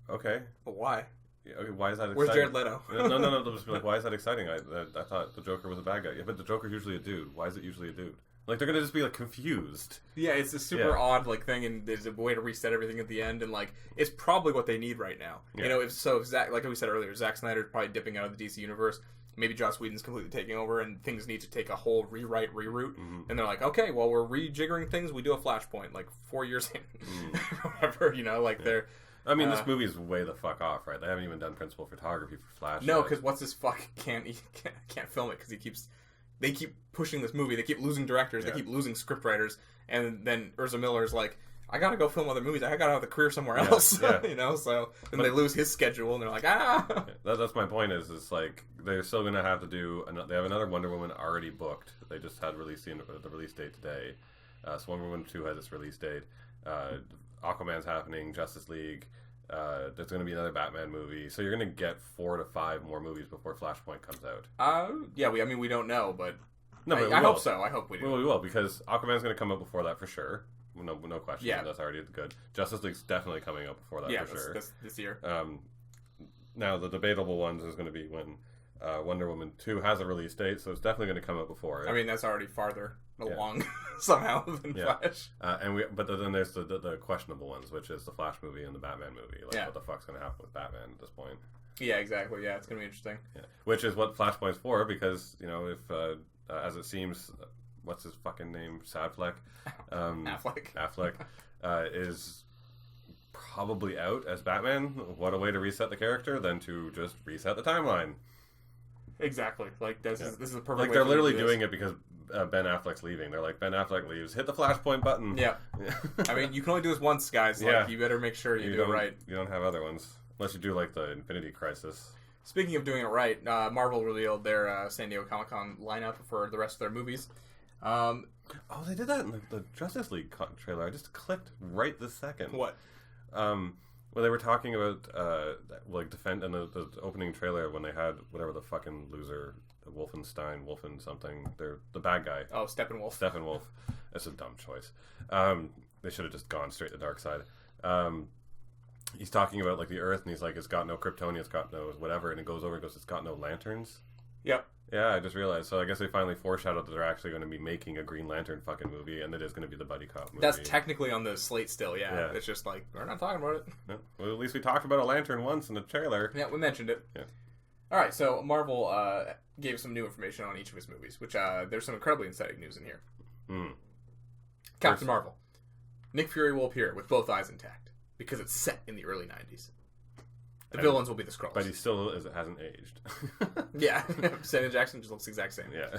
Okay. But why? Yeah, okay, why is that exciting? Where's Jared Leto? No. They'll just be like, why is that exciting? I thought the Joker was a bad guy. Yeah, but the Joker's usually a dude. Why is it usually a dude? Like, they're gonna just be like confused. Yeah, it's a super odd like thing, and there's a way to reset everything at the end, and like it's probably what they need right now. If Zack, like we said earlier, Zack Snyder's probably dipping out of the DC universe. Maybe Joss Whedon's completely taking over, and things need to take a whole reroute. And they're like, okay, well, we're rejiggering things. We do a Flashpoint like 4 years in, whatever. They're. I mean, this movie's way the fuck off, right? They haven't even done principal photography for Flash. No, because what's this fuck can't film it because they keep pushing this movie. They keep losing directors. They keep losing scriptwriters. And then Urza Miller's like, I gotta go film other movies. I gotta have a career somewhere else. Yeah. You know, so then they lose his schedule, and they're like, ah. That's my point. Is like they're still gonna have to do. They have another Wonder Woman already booked. They just had the release date today. So Wonder Woman 2 has its release date. Aquaman's happening. Justice League. There's going to be another Batman movie, so you're going to get 4 to 5 more movies before Flashpoint comes out. Yeah, we don't know, but no, but I hope so. I hope we do. We will, because Aquaman's going to come out before that for sure. No question. Yeah. That's already good. Justice League's definitely coming out before that for sure. This year. Now, the debatable ones is going to be when Wonder Woman 2 has a release date, so it's definitely going to come out before it. I mean, that's already farther along somehow than Flash. But then there's the questionable ones, which is the Flash movie and the Batman movie. Like, what the fuck's going to happen with Batman at this point? Yeah, exactly. Yeah, it's going to be interesting. Yeah. Which is what Flashpoint's for, because, you know, if, as it seems, what's his fucking name? Sadfleck? Affleck. Is probably out as Batman. What a way to reset the character than to just reset the timeline. Exactly. Like, this is a perfect like, way they're for literally them to do doing it because Ben Affleck's leaving. They're like, Ben Affleck leaves, hit the Flashpoint button. Yeah. I mean, you can only do this once, guys. Like, you better make sure you do it right. You don't have other ones. Unless you do, like, the Infinity Crisis. Speaking of doing it right, Marvel revealed their San Diego Comic-Con lineup for the rest of their movies. Oh, they did that in the Justice League trailer. I just clicked right this second. What? Well, they were talking about, like, Defend in the opening trailer when they had whatever the fucking loser, Wolfenstein, something. They're the bad guy. Oh, Steppenwolf. Steppenwolf. That's a dumb choice. They should have just gone straight to the dark side. He's talking about, like, the Earth, and he's like, it's got no Kryptonian, it's got no whatever, and it goes over and goes, it's got no lanterns. Yep. Yeah, I just realized. So I guess they finally foreshadowed that they're actually going to be making a Green Lantern fucking movie, and it is going to be the buddy cop movie. That's technically on the slate still, yeah. It's just like, we're not talking about it. Yeah. Well, at least we talked about a lantern once in the trailer. Yeah, we mentioned it. Yeah. Alright, so Marvel gave some new information on each of his movies, which there's some incredibly exciting news in here. Captain Marvel. Nick Fury will appear with both eyes intact, because it's set in the early 90s. The villains will be the Skrulls. But he still hasn't aged. Yeah. Samuel Jackson just looks the exact same. Yeah.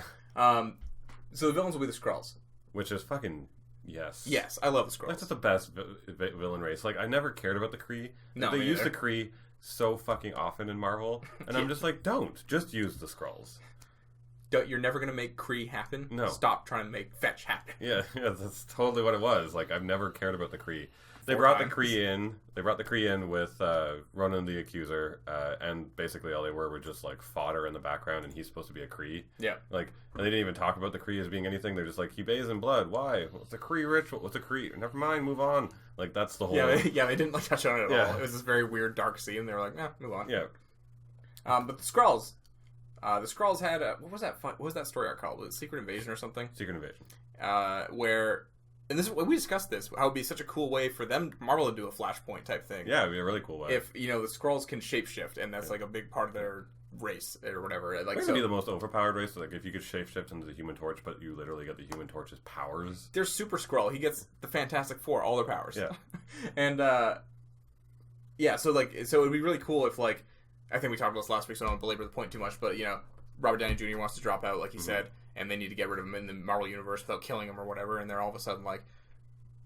So the villains will be the Skrulls. Which is fucking... Yes. Yes, I love the Skrulls. That's just the best villain race. Like, I never cared about the Kree. No, they use the Kree so fucking often in Marvel. And I'm just like, don't. Just use the Skrulls. You're never going to make Kree happen. No. Stop trying to make Fetch happen. Yeah, that's totally what it was. Like, I've never cared about the Kree. They brought the Kree in with Ronan the Accuser, and basically all they were just like fodder in the background, and he's supposed to be a Kree. Yeah. Like, and they didn't even talk about the Kree as being anything. They're just like, he bathes in blood. Why? What's a Kree ritual? What's a Kree? Never mind, move on. Like, that's the whole... Yeah, they didn't like touch on it at all. It was this very weird, dark scene. They were like, move on. Yeah. But the Skrulls had... what was that story arc called? Was it Secret Invasion or something? Secret Invasion. Where... And we discussed this, how it would be such a cool way for them, Marvel, to do a Flashpoint type thing. Yeah, it'd be a really cool way. If, the Skrulls can shapeshift, and that's like a big part of their race, or whatever. Like, it would be the most overpowered race, like if you could shapeshift into the Human Torch, but you literally get the Human Torch's powers. There's Super Skrull. He gets the Fantastic Four, all their powers. Yeah. And, so it would be really cool if, like, I think we talked about this last week, so I don't belabor the point too much, but, Robert Downey Jr. wants to drop out, like he said, and they need to get rid of him in the Marvel Universe without killing him or whatever, and they're all of a sudden like,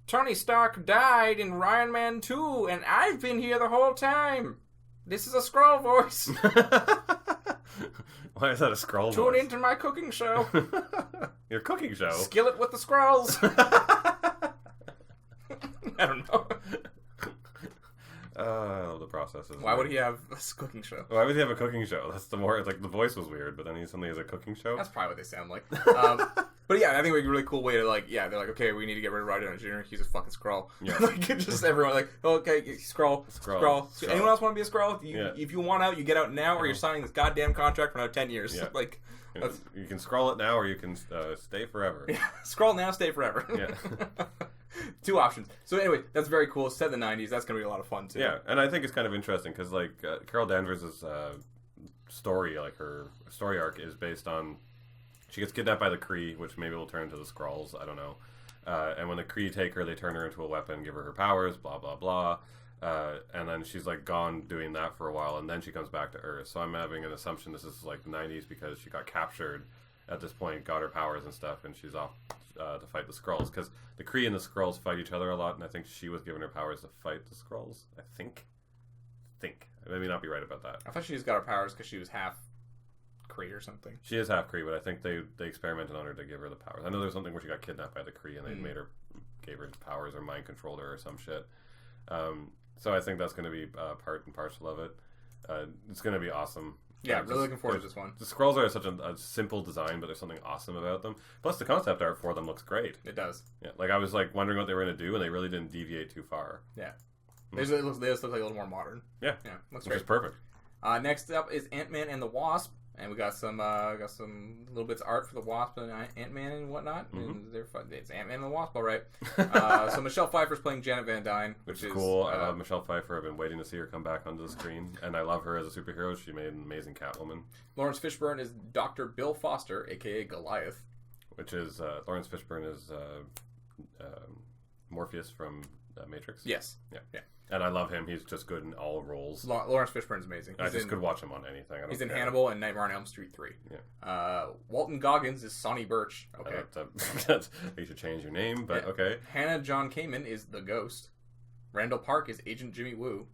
Tony Stark died in Iron Man 2, and I've been here the whole time. This is a Skrull voice. Why is that a Skrull voice? Tune into my cooking show. Your cooking show? Skillet with the Skrulls. I don't know. The process is... Why would he have a cooking show? Why would he have a cooking show? That's the more... Like, the voice was weird, but then he suddenly has a cooking show? That's probably what they sound like. But yeah, I think it would be a really cool way to, like, they're like, okay, we need to get rid of Robert Downey Jr. He's a fucking Skrull. Yeah. Like, just everyone, like, okay, Skrull. Anyone else want to be a Skrull? If you want out, you get out now, or you're signing this goddamn contract for another 10 years. Yeah. Like, you can scroll it now, or you can stay forever. Yeah. Scroll now, stay forever. Yeah. Two options. So anyway, that's very cool. It's set in the 90s. That's going to be a lot of fun, too. Yeah, and I think it's kind of interesting, because, like, Carol Danvers' story, like, her story arc is based on... She gets kidnapped by the Kree, which maybe will turn into the Skrulls, I don't know. And when the Kree take her, they turn her into a weapon, give her powers, blah, blah, blah. And then she's, like, gone doing that for a while, and then she comes back to Earth. So I'm having an assumption this is, like, the 90s because she got captured, at this point got her powers and stuff, and she's off to fight the Skrulls, because the Kree and the Skrulls fight each other a lot, and I think she was given her powers to fight the Skrulls. I think. I may not be right about that. I thought she just got her powers because she was half Kree or something. She is half Kree, but I think they experimented on her to give her the powers. I know there's something where she got kidnapped by the Kree and they gave her powers or mind controlled her or some shit. So I think that's going to be part and parcel of it. It's going to be awesome. Yeah, really looking forward to this one. The Skrulls are such a simple design, but there's something awesome about them. Plus, the concept art for them looks great. It does. Yeah, like I was like wondering what they were going to do, and they really didn't deviate too far. Yeah. They just look like a little more modern. Yeah. Looks Which great. is perfect. Next up is Ant-Man and the Wasp, and we got some little bits of art for the Wasp and Ant-Man and whatnot. And they're fun. It's Ant-Man and the Wasp, all right. So Michelle Pfeiffer's playing Janet Van Dyne, which is cool. I love Michelle Pfeiffer. I've been waiting to see her come back onto the screen, and I love her as a superhero. She made an amazing Catwoman. Lawrence Fishburne is Dr. Bill Foster, aka Goliath, which is Lawrence Fishburne is Morpheus from Matrix. Yes. Yeah. And I love him. He's just good in all roles. Lawrence Fishburne's amazing. I just could watch him on anything. He's in Hannibal and Nightmare on Elm Street 3. Yeah. Walton Goggins is Sonny Birch. Okay. You should change your name, but yeah. Okay. Hannah John Kamen is the Ghost. Randall Park is Agent Jimmy Woo.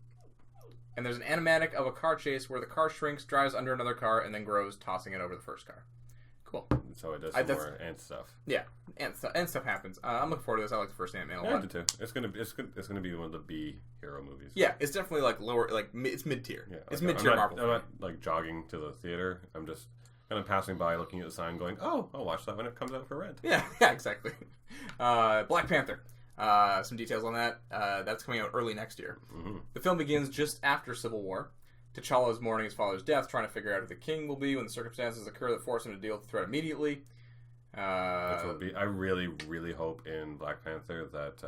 And there's an animatic of a car chase where the car shrinks, drives under another car, and then grows, tossing it over the first car. Cool. So it does some more ant stuff. Yeah, ant stuff happens. I'm looking forward to this. I like the first Ant-Man a lot. I do too. It's gonna be one of the B hero movies. Yeah, it's definitely like lower, like it's mid tier. Yeah, it's mid tier Marvel. I'm not like jogging to the theater. I'm just kind of passing by, looking at the sign, going, "Oh, I'll watch that when it comes out for rent." Yeah, exactly. Black Panther. Some details on that. That's coming out early next year. Mm-hmm. The film begins just after Civil War. T'Challa is mourning his father's death, trying to figure out who the king will be when the circumstances occur that force him to deal with the threat immediately. I really, really hope in Black Panther that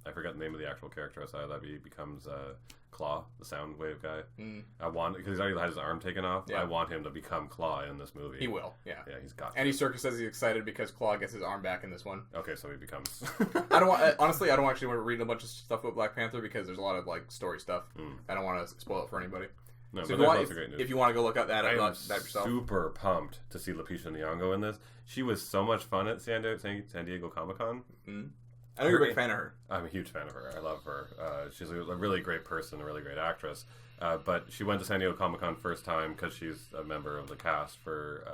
I forgot the name of the actual character outside that he becomes Claw, the sound wave guy. I want, because he's already had his arm taken off. Yeah. I want him to become Claw in this movie. He will. Yeah, he's got. Andy Serkis says he's excited because Claw gets his arm back in this one. Okay, so he becomes. I don't want. Honestly, I don't actually want to read a bunch of stuff about Black Panther because there's a lot of like story stuff. I don't want to spoil it for anybody. No, so but if you want to go look at that, I'm yourself. Super pumped to see Lupita Nyong'o in this. She was so much fun at San Diego Comic-Con. I know you're a big fan of her. I'm a huge fan of her. I love her. She's a really great person, a really great actress. But she went to San Diego Comic-Con first time because she's a member of the cast for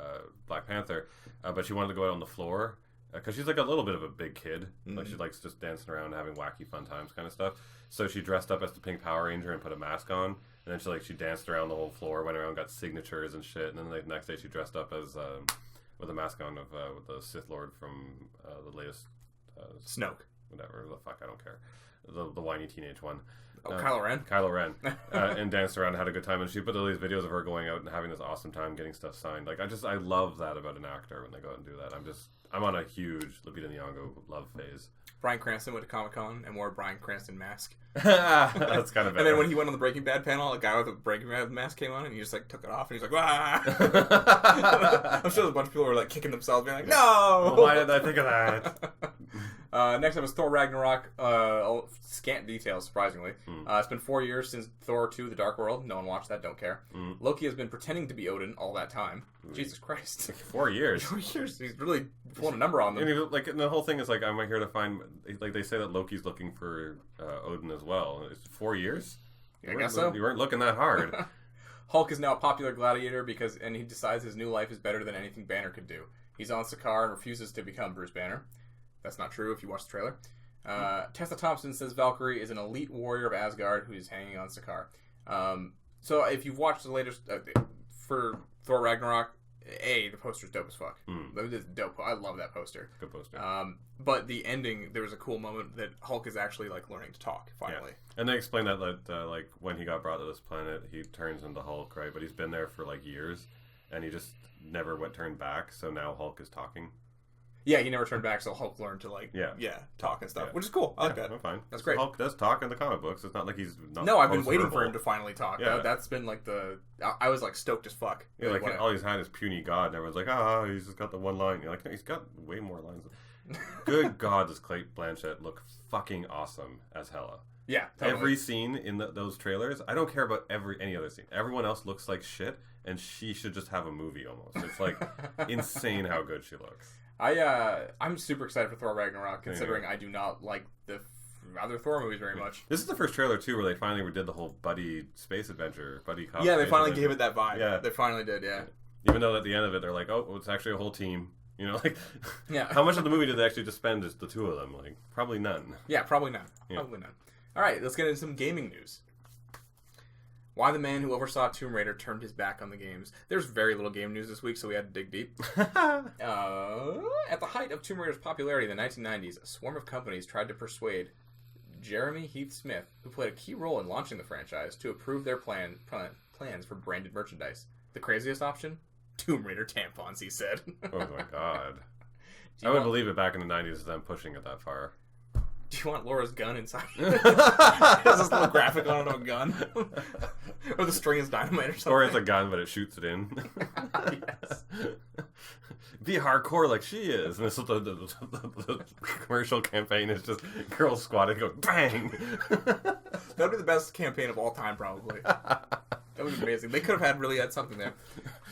Black Panther. But she wanted to go out on the floor because she's like a little bit of a big kid. Like she likes just dancing around and having wacky fun times kind of stuff. So she dressed up as the Pink Power Ranger and put a mask on. And then she danced around the whole floor, went around, got signatures and shit. And then the next day she dressed up as with a mask on of the Sith Lord from the latest Snoke. Whatever the fuck, I don't care. The whiny teenage one. Oh, Kylo Ren. Kylo Ren, and danced around, and had a good time. And she put all these videos of her going out and having this awesome time, getting stuff signed. Like I love that about an actor when they go out and do that. I'm on a huge Lupita Nyong'o love phase. Bryan Cranston went to Comic-Con and wore a Bryan Cranston mask. That's kind of And then when he went on the Breaking Bad panel, a guy with a Breaking Bad mask came on and he just like took it off and he's like, "Wah!" I'm sure there's a bunch of people who were like kicking themselves, being like, "No! Why did I think of that?" Next up is Thor Ragnarok. Scant details, surprisingly. It's been 4 years since Thor 2: The Dark World. No one watched that, don't care. Loki has been pretending to be Odin all that time. Jesus Christ. 4 years. 4 years. He's really pulling a number on them. And the whole thing is like, I'm here to find, like they say that Loki's looking for Odin as well. It's 4 years? I guess so. You weren't looking that hard. Hulk is now a popular gladiator and he decides his new life is better than anything Banner could do. He's on Sakaar and refuses to become Bruce Banner. That's not true if you watch the trailer. Tessa Thompson says Valkyrie is an elite warrior of Asgard who is hanging on Sakaar. So if you've watched the latest for Thor Ragnarok, the poster's dope as fuck. It's dope. I love that poster. Good poster. But the ending, there was a cool moment that Hulk is actually like learning to talk finally. Yeah. And they explain that like when he got brought to this planet, he turns into Hulk, right? But he's been there for like years, and he just never turned back. So now Hulk is talking. Yeah, he never turned back, so Hulk learned to talk and stuff, which is cool. I like that. I'm fine. That's great. Hulk does talk in the comic books. It's not like he's not. No, I've been waiting for him to finally talk. Yeah. That's been like I was like stoked as fuck. Yeah, like all he's had is puny God, and everyone's like, he's just got the one line. You're like, no, he's got way more lines. Good God, does Cate Blanchett look fucking awesome as Hela. Yeah, totally. Every scene in those trailers, I don't care about any other scene. Everyone else looks like shit, and she should just have a movie almost. It's like insane how good she looks. I'm super excited for Thor Ragnarok, considering I do not like the other Thor movies very much. This is the first trailer too where they finally did the whole buddy space adventure, buddy cop. Yeah, they finally adventure. gave it that vibe. Yeah, they finally did. Yeah. Even though at the end of it they're like, oh, well, it's actually a whole team. You know, like, yeah. How much of the movie did they actually just spend just the two of them? Like, probably none. Yeah, probably none. Yeah. Probably none. All right, let's get into some gaming news. Why the man who oversaw Tomb Raider turned his back on the games. There's very little game news this week, so we had to dig deep. At the height of Tomb Raider's popularity in the 1990s, a swarm of companies tried to persuade Jeremy Heath Smith, who played a key role in launching the franchise, to approve their plans for branded merchandise. The craziest option? Tomb Raider tampons, he said. Oh my god. I would believe it back in the 90s them pushing it that far. Do you want Laura's gun inside? Has this little graphic on it of a gun? Or the string is dynamite or something? Or it's a gun, but it shoots it in. Yes. Be hardcore like she is. And this is the commercial campaign is just girls squatting and go bang. That would be the best campaign of all time, probably. That would be amazing. They could have really had something there.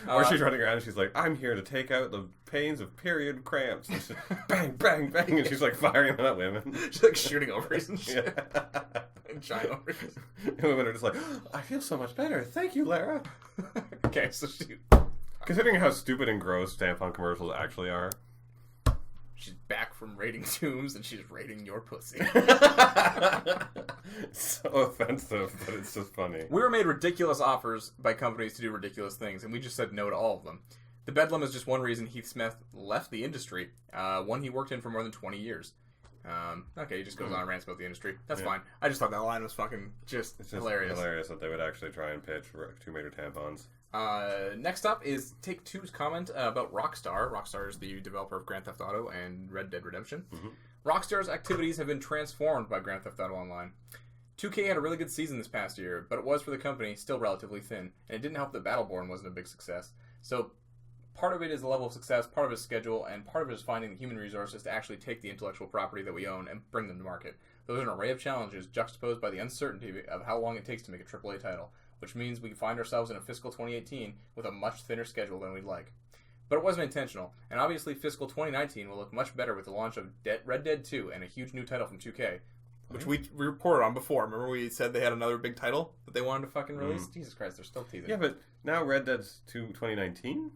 Or she's running around and she's like, I'm here to take out the pains of period cramps. And she's bang, bang, bang. And she's like firing them at women. She's like shooting ovaries and shit. Yeah. And giant ovaries. And women are just like, I feel so much better. Thank you, Lara. Okay, so she... Considering how stupid and gross tampon commercials actually are. She's back from raiding tombs and she's raiding your pussy. So offensive, but it's just funny. We were made ridiculous offers by companies to do ridiculous things, and we just said no to all of them. The bedlam is just one reason Heath Smith left the industry, one he worked in for more than 20 years. Okay, he just goes on and rants about the industry. That's fine. I just thought that line was fucking it's hilarious. It's hilarious that they would actually try and pitch Tomb Raider tampons. Next up is Take-Two's comment about Rockstar. Rockstar is the developer of Grand Theft Auto and Red Dead Redemption. Mm-hmm. Rockstar's activities have been transformed by Grand Theft Auto Online. 2K had a really good season this past year, but it was for the company still relatively thin, and it didn't help that Battleborn wasn't a big success. So part of it is the level of success, part of it is schedule, and part of it is finding the human resources to actually take the intellectual property that we own and bring them to market. Those are an array of challenges juxtaposed by the uncertainty of how long it takes to make a AAA title, which means we find ourselves in a fiscal 2018 with a much thinner schedule than we'd like. But it wasn't intentional, and obviously fiscal 2019 will look much better with the launch of Red Dead 2 and a huge new title from 2K, which we reported on before. Remember we said they had another big title that they wanted to fucking release? Jesus Christ, they're still teasing. Yeah, but now Red Dead's 2019?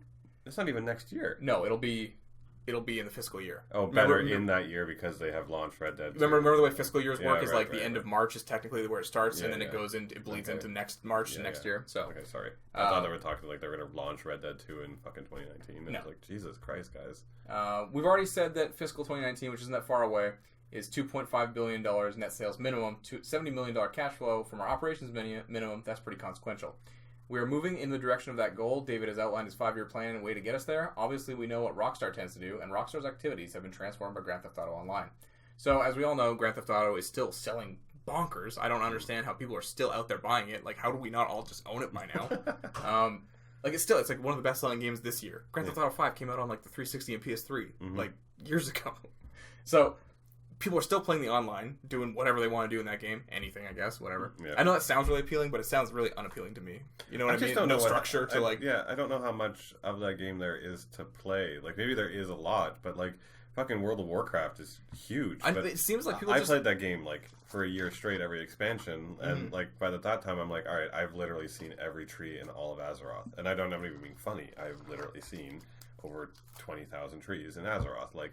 It's not even next year. No, it'll be in the fiscal year. Oh, better in that year because they have launched Red Dead 2. Remember the way fiscal years work is the end of March is technically where it starts, and then it bleeds into next March to next year. So okay, sorry. I thought they were talking like they were going to launch Red Dead 2 in fucking 2019. And I was like, Jesus Christ, guys. We've already said that fiscal 2019, which isn't that far away, is $2.5 billion net sales minimum, to $70 million cash flow from our operations minimum. That's pretty consequential. We are moving in the direction of that goal. David has outlined his 5-year plan and way to get us there. Obviously, we know what Rockstar tends to do, and Rockstar's activities have been transformed by Grand Theft Auto Online. So, as we all know, Grand Theft Auto is still selling bonkers. I don't understand how people are still out there buying it. Like, how do we not all just own it by now? It's like one of the best-selling games this year. Grand Theft Auto 5 came out on, like, the 360 and PS3, years ago. So people are still playing the online, doing whatever they want to do in that game. Anything, I guess, whatever. Yeah. I know that sounds really appealing, but it sounds really unappealing to me. You know what I mean? Don't no know structure to like... Yeah, I don't know how much of that game there is to play. Like, maybe there is a lot, but like, fucking World of Warcraft is huge. It seems like people I played that game like for a year straight every expansion, and like by that time I'm like, all right, I've literally seen every tree in all of Azeroth, and I don't even being funny. I've literally seen over 20,000 trees in Azeroth. Like,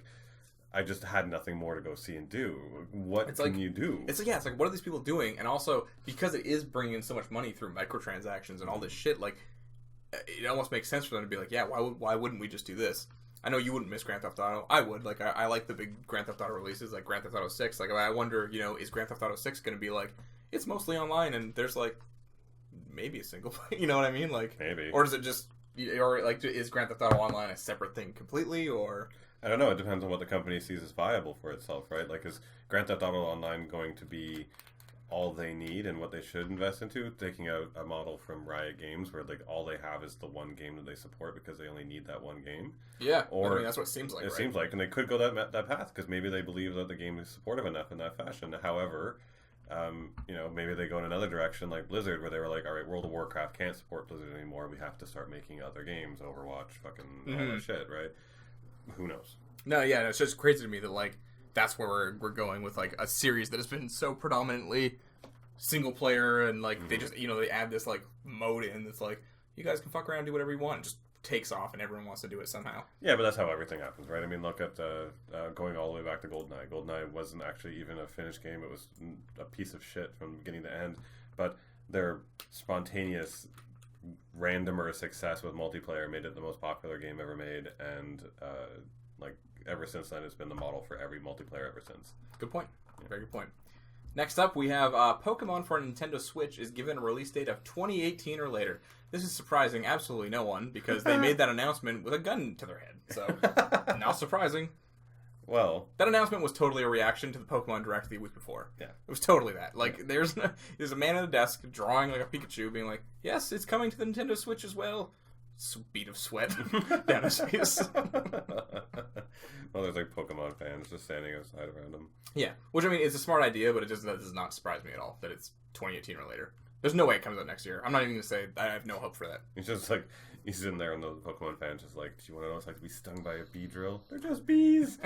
I just had nothing more to go see and do. What can you do? It's like, what are these people doing? And also, because it is bringing in so much money through microtransactions and all this shit, like, it almost makes sense for them to be like, yeah, why wouldn't we just do this? I know you wouldn't miss Grand Theft Auto. I would. Like, I like the big Grand Theft Auto releases, like Grand Theft Auto 6. Like, I wonder, is Grand Theft Auto 6 going to be like, it's mostly online and there's, like, maybe a single play, you know what I mean? Like, maybe. Or is it just, or, like, is Grand Theft Auto Online a separate thing completely, or... I don't know. It depends on what the company sees as viable for itself, right? Like, is Grand Theft Auto Online going to be all they need and what they should invest into, taking out a model from Riot Games where like all they have is the one game that they support because they only need that one game. Yeah, or I mean, that's what it seems like. It seems like, and they could go that path because maybe they believe that the game is supportive enough in that fashion. However, maybe they go in another direction like Blizzard, where they were like, all right, World of Warcraft can't support Blizzard anymore. We have to start making other games, Overwatch, fucking all that shit, right? Who knows? No, yeah, it's just crazy to me that like that's where we're going with like a series that has been so predominantly single player, and like they just they add this like mode in that's like you guys can fuck around, do whatever you want, and just takes off, and everyone wants to do it somehow. Yeah, but that's how everything happens, right? I mean, look at going all the way back to GoldenEye. GoldenEye wasn't actually even a finished game; it was a piece of shit from beginning to end. But their spontaneous, randomer success with multiplayer made it the most popular game ever made, and ever since then, it's been the model for every multiplayer ever since. Good point. Yeah. Very good point. Next up, we have Pokemon for Nintendo Switch is given a release date of 2018 or later. This is surprising absolutely no one, because they made that announcement with a gun to their head. So, not surprising. Well, that announcement was totally a reaction to the Pokemon Direct the week before. Yeah. It was totally that. Like, there's a man at a desk drawing like a Pikachu, being like, yes, it's coming to the Nintendo Switch as well. Bead of sweat down his face. Well, there's like Pokemon fans just standing outside around him. Yeah, which I mean, it's a smart idea, but it does not surprise me at all that it's 2018 or later. There's no way it comes out next year. I'm not even going to say I have no hope for that. He's just like, he's in there and the Pokemon fans just like, do you want to know what it's like to be stung by a bee drill? They're just bees.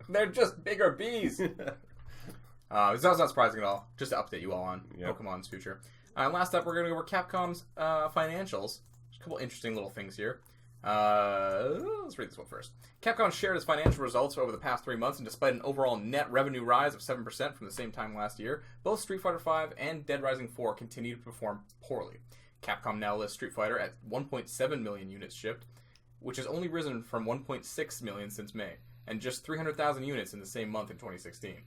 They're just bigger bees. That's not surprising at all. Just to update you all on Pokemon's future. And last up, we're going to go over Capcom's financials. There's a couple interesting little things here. Let's read this one first. Capcom shared its financial results over the past 3 months, and despite an overall net revenue rise of 7% from the same time last year, both Street Fighter V and Dead Rising 4 continue to perform poorly. Capcom now lists Street Fighter at 1.7 million units shipped, which has only risen from 1.6 million since May, and just 300,000 units in the same month in 2016.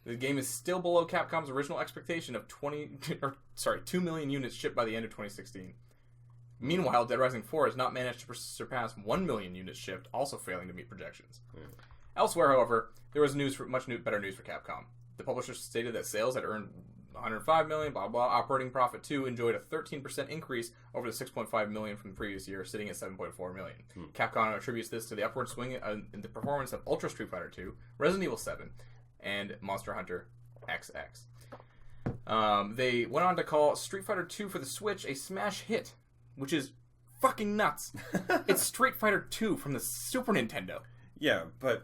The game is still below Capcom's original expectation of 2 million units shipped by the end of 2016. Meanwhile, Dead Rising 4 has not managed to surpass 1 million units shipped, also failing to meet projections. Elsewhere, however, there was much better news for Capcom. The publisher stated that sales had earned 105 million, blah, blah. Operating profit, too, enjoyed a 13% increase over the 6.5 million from the previous year, sitting at 7.4 million. Capcom attributes this to the upward swing in the performance of Ultra Street Fighter 2, Resident Evil 7, and Monster Hunter XX. They went on to call Street Fighter 2 for the Switch a smash hit, which is fucking nuts. It's Street Fighter 2 from the Super Nintendo. Yeah, but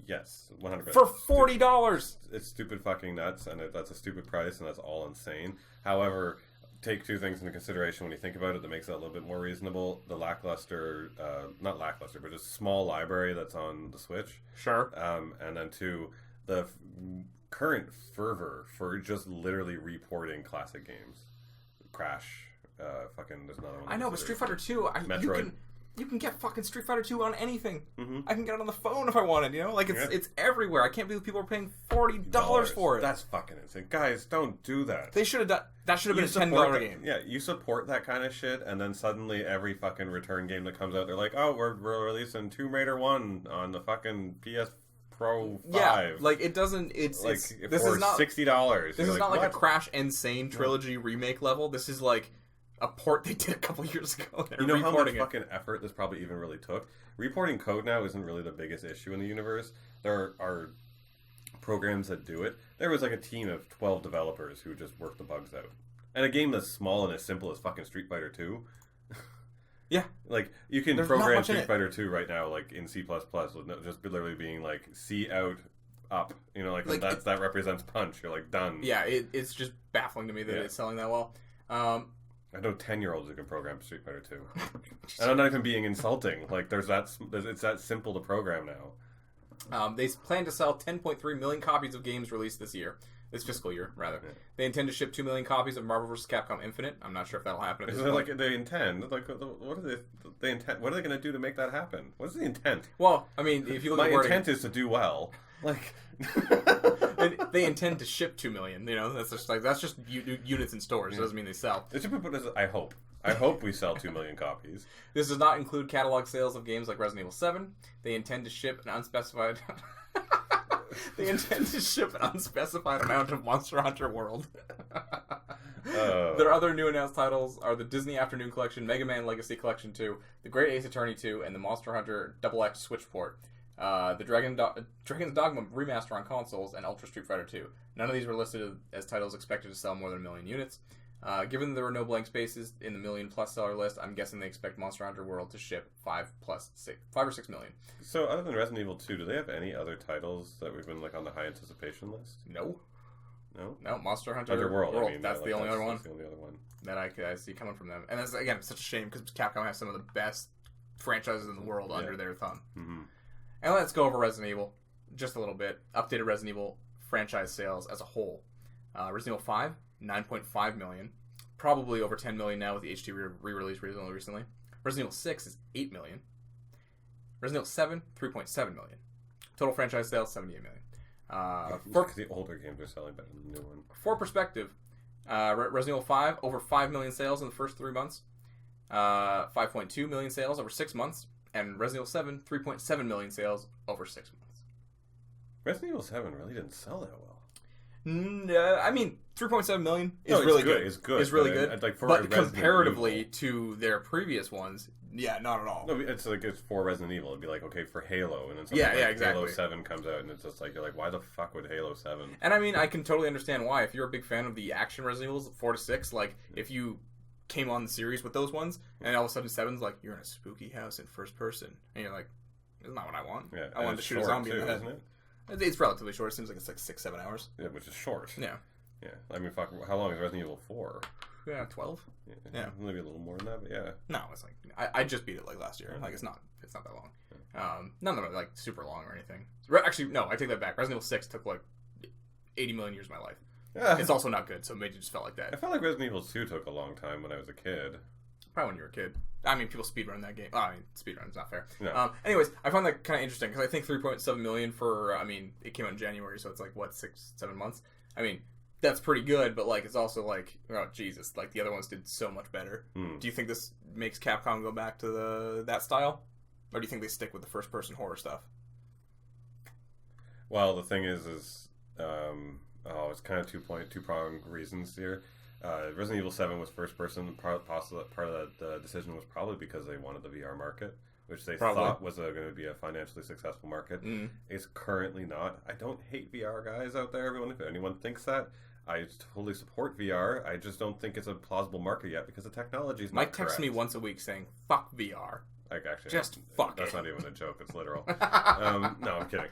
yes, 100%. For $40! It's stupid fucking nuts, and that's a stupid price, and that's all insane. However, take two things into consideration when you think about it that makes that a little bit more reasonable. The lackluster, not lackluster, but just small library that's on the Switch. Sure. And then two, the current fervor for just literally reporting classic games. Crash. There's another one. I know, but Street Fighter 2, Metroid. You can get fucking Street Fighter 2 on anything. Mm-hmm. I can get it on the phone if I wanted, Like, it's everywhere. I can't believe people are paying $40 for it. That's fucking insane. Guys, don't do that. They should have done... That should have been a $10 game. Yeah, you support that kind of shit, and then suddenly every fucking return game that comes out, they're like, oh, we're releasing Tomb Raider 1 on the fucking PS Pro 5. Yeah, like, it doesn't... This is not... $60. This is not like a Crash Insane Trilogy remake level. This is like... a port they did a couple years ago. You know how much fucking effort this probably even really took? Reporting code now isn't really the biggest issue in the universe. There are programs that do it. There was like a team of 12 developers who just worked the bugs out. And a game that's small and as simple as fucking Street Fighter 2. Yeah. Like, you can program Street Fighter 2 right now, like, in C++, with just literally being like, C out, up. That represents punch. You're like, done. Yeah, it's just baffling to me that it's selling that well. I know 10-year-olds who can program Street Fighter 2. And I'm not even being insulting. Like, it's that simple to program now. They plan to sell 10.3 million copies of games released this fiscal year, rather. Yeah. They intend to ship 2 million copies of Marvel vs. Capcom Infinite. I'm not sure if that'll happen at this point. Like, they intend? Like, what are they intend? What are they going to do to make that happen? What's the intent? Well, I mean, if you look at my intent is to do well. Like... they intend to ship 2 million. That's just units in stores. It doesn't mean they sell. I hope we sell 2 million copies. This does not include catalog sales of games like Resident Evil 7. They intend to ship an unspecified. They intend to ship an unspecified amount of Monster Hunter World. Their other new announced titles are the Disney Afternoon Collection, Mega Man Legacy Collection 2, the Great Ace Attorney 2, and the Monster Hunter XX Switch port. The Dragon's Dogma remaster on consoles, and Ultra Street Fighter 2. None of these were listed as titles expected to sell more than 1 million units. Given there were no blank spaces in the million-plus seller list, I'm guessing they expect Monster Hunter World to ship 5 or 6 million. So, other than Resident Evil 2, do they have any other titles that we've been like on the high anticipation list? No. No, Monster Hunter World. I mean, that's the only other one. That's the only other one That I see coming from them. And that's, again, such a shame because Capcom has some of the best franchises in the world under their thumb. Mm-hmm. And let's go over Resident Evil just a little bit. Updated Resident Evil franchise sales as a whole. Resident Evil 5, 9.5 million. Probably over 10 million now with the HD re-release recently. Resident Evil 6 is 8 million. Resident Evil 7, 3.7 million. Total franchise sales, 78 million. The older games are selling better than the new one. For perspective, Resident Evil 5, over 5 million sales in the first 3 months. 5.2 million sales over 6 months. And Resident Evil 7, 3.7 million sales over 6 months. Resident Evil 7 really didn't sell that well. I mean, 3.7 million is really good. It's good. It's really good. Like for but comparatively to their previous ones, yeah, not at all. No, it's like it's for Resident Evil. It'd be like, okay, for Halo, and then exactly. Halo 7 comes out, and it's just like, you're like, why the fuck would Halo 7? And I mean, I can totally understand why. If you're a big fan of the action Resident Evils, 4 to 6, like, if you came on the series with those ones, and all of a sudden 7's like, you're in a spooky house in first person, and you're like, that's not what I want. Yeah, I wanted to shoot a zombie in the head. Isn't it? It's relatively short. It seems like it's like 6-7 hours. Yeah, which is short. Yeah. Yeah. I mean, fuck, how long is Resident Evil 4? Yeah, 12. Yeah. Maybe a little more than that, but yeah. No, it's like, I just beat it like last year. Like, it's not that long. None of them are like super long or anything. Actually, no, I take that back. Resident Evil 6 took like 80 million years of my life. Yeah. It's also not good, so maybe it just felt like that. I felt like Resident Evil 2 took a long time when I was a kid. Probably when you were a kid. I mean, people speedrun that game. Oh, I mean, speedrun's not fair. No. Anyways, I found that kind of interesting because I think 3.7 million for, I mean, it came out in January, so it's like, what, 6-7 months? I mean, that's pretty good, but like, it's also like, oh, Jesus, like the other ones did so much better. Do you think this makes Capcom go back to that style? Or do you think they stick with the first-person horror stuff? Well, the thing is it's kind of two-pronged reasons here. Resident Evil 7 was first person. Part of the decision was probably because they wanted the VR market, which they thought was going to be a financially successful market. It's currently not. I don't hate VR guys out there. If anyone thinks that, I totally support VR. I just don't think it's a plausible market yet because the technology is not Mike texts me once a week saying, fuck VR. Like, actually, just fuck that's it. Not even a joke. It's literal. No, I'm kidding.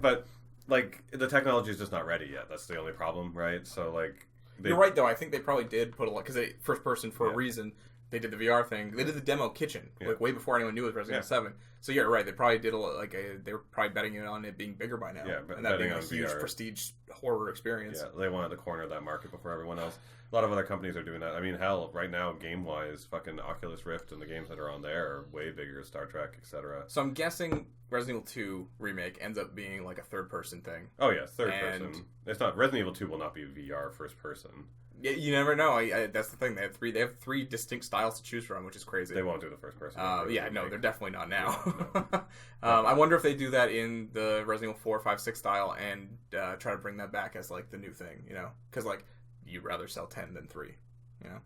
But, like, the technology is just not ready yet. That's the only problem, right? So, like... You're right, though. I think they probably did put a lot... Because they first person for a reason. They did the VR thing. They did the demo kitchen, like, way before anyone knew it was Resident Evil 7. So, yeah, right. They probably did they were probably betting on it being bigger by now. Yeah, but and that being a on huge VR. Prestige horror experience. Yeah, they wanted to corner that market before everyone else. A lot of other companies are doing that. I mean, hell, right now, game-wise, fucking Oculus Rift and the games that are on there are way bigger, Star Trek, etc. So I'm guessing Resident Evil 2 remake ends up being like a third-person thing. Oh, yeah, third-person. It's not... Resident Evil 2 will not be VR first-person. Yeah, you never know. That's the thing. They have three distinct styles to choose from, which is crazy. They won't do the first-person. No, they're definitely not now. No. I wonder if they do that in the Resident Evil 4, 5, 6 style and try to bring that back as like the new thing, you know? Because like you'd rather sell 10 than 3, you know?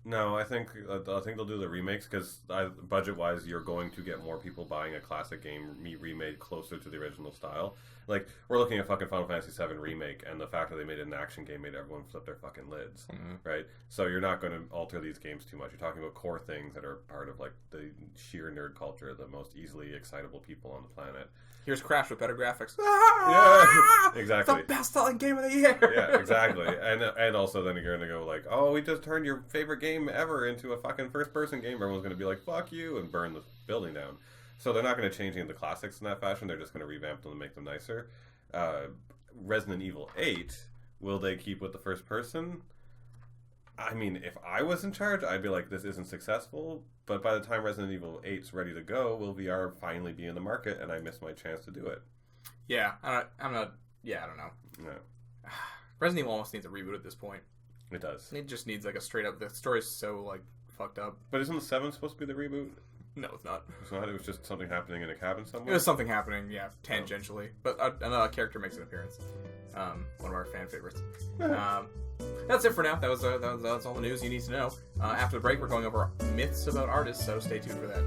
No, I think they'll do the remakes because budget-wise, you're going to get more people buying a classic game remade closer to the original style. Like, we're looking at fucking Final Fantasy VII Remake, and the fact that they made it an action game made everyone flip their fucking lids, right? So you're not going to alter these games too much. You're talking about core things that are part of, like, the sheer nerd culture, the most easily excitable people on the planet. Here's Crash with better graphics. Yeah, exactly. The best-selling game of the year. Yeah, exactly. And also then you're going to go like, oh, we just turned your favorite game ever into a fucking first-person game. Everyone's going to be like, fuck you, and burn the building down. So they're not going to change any of the classics in that fashion. They're just going to revamp them and make them nicer. Resident Evil 8, will they keep with the first person? I mean, if I was in charge, I'd be like, this isn't successful. But by the time Resident Evil 8's ready to go, will VR finally be in the market? And I missed my chance to do it. Yeah, I don't know. No. Resident Evil almost needs a reboot at this point. It does. It just needs like a straight up. The story's so like fucked up. But isn't the 7 supposed to be the reboot? No, it's not. It's not. It was just something happening in a cabin somewhere. It was something happening, yeah, tangentially. But another character makes an appearance. One of our fan favorites. That's it for now. That was all the news you need to know. After the break, we're going over myths about artists, so stay tuned for that.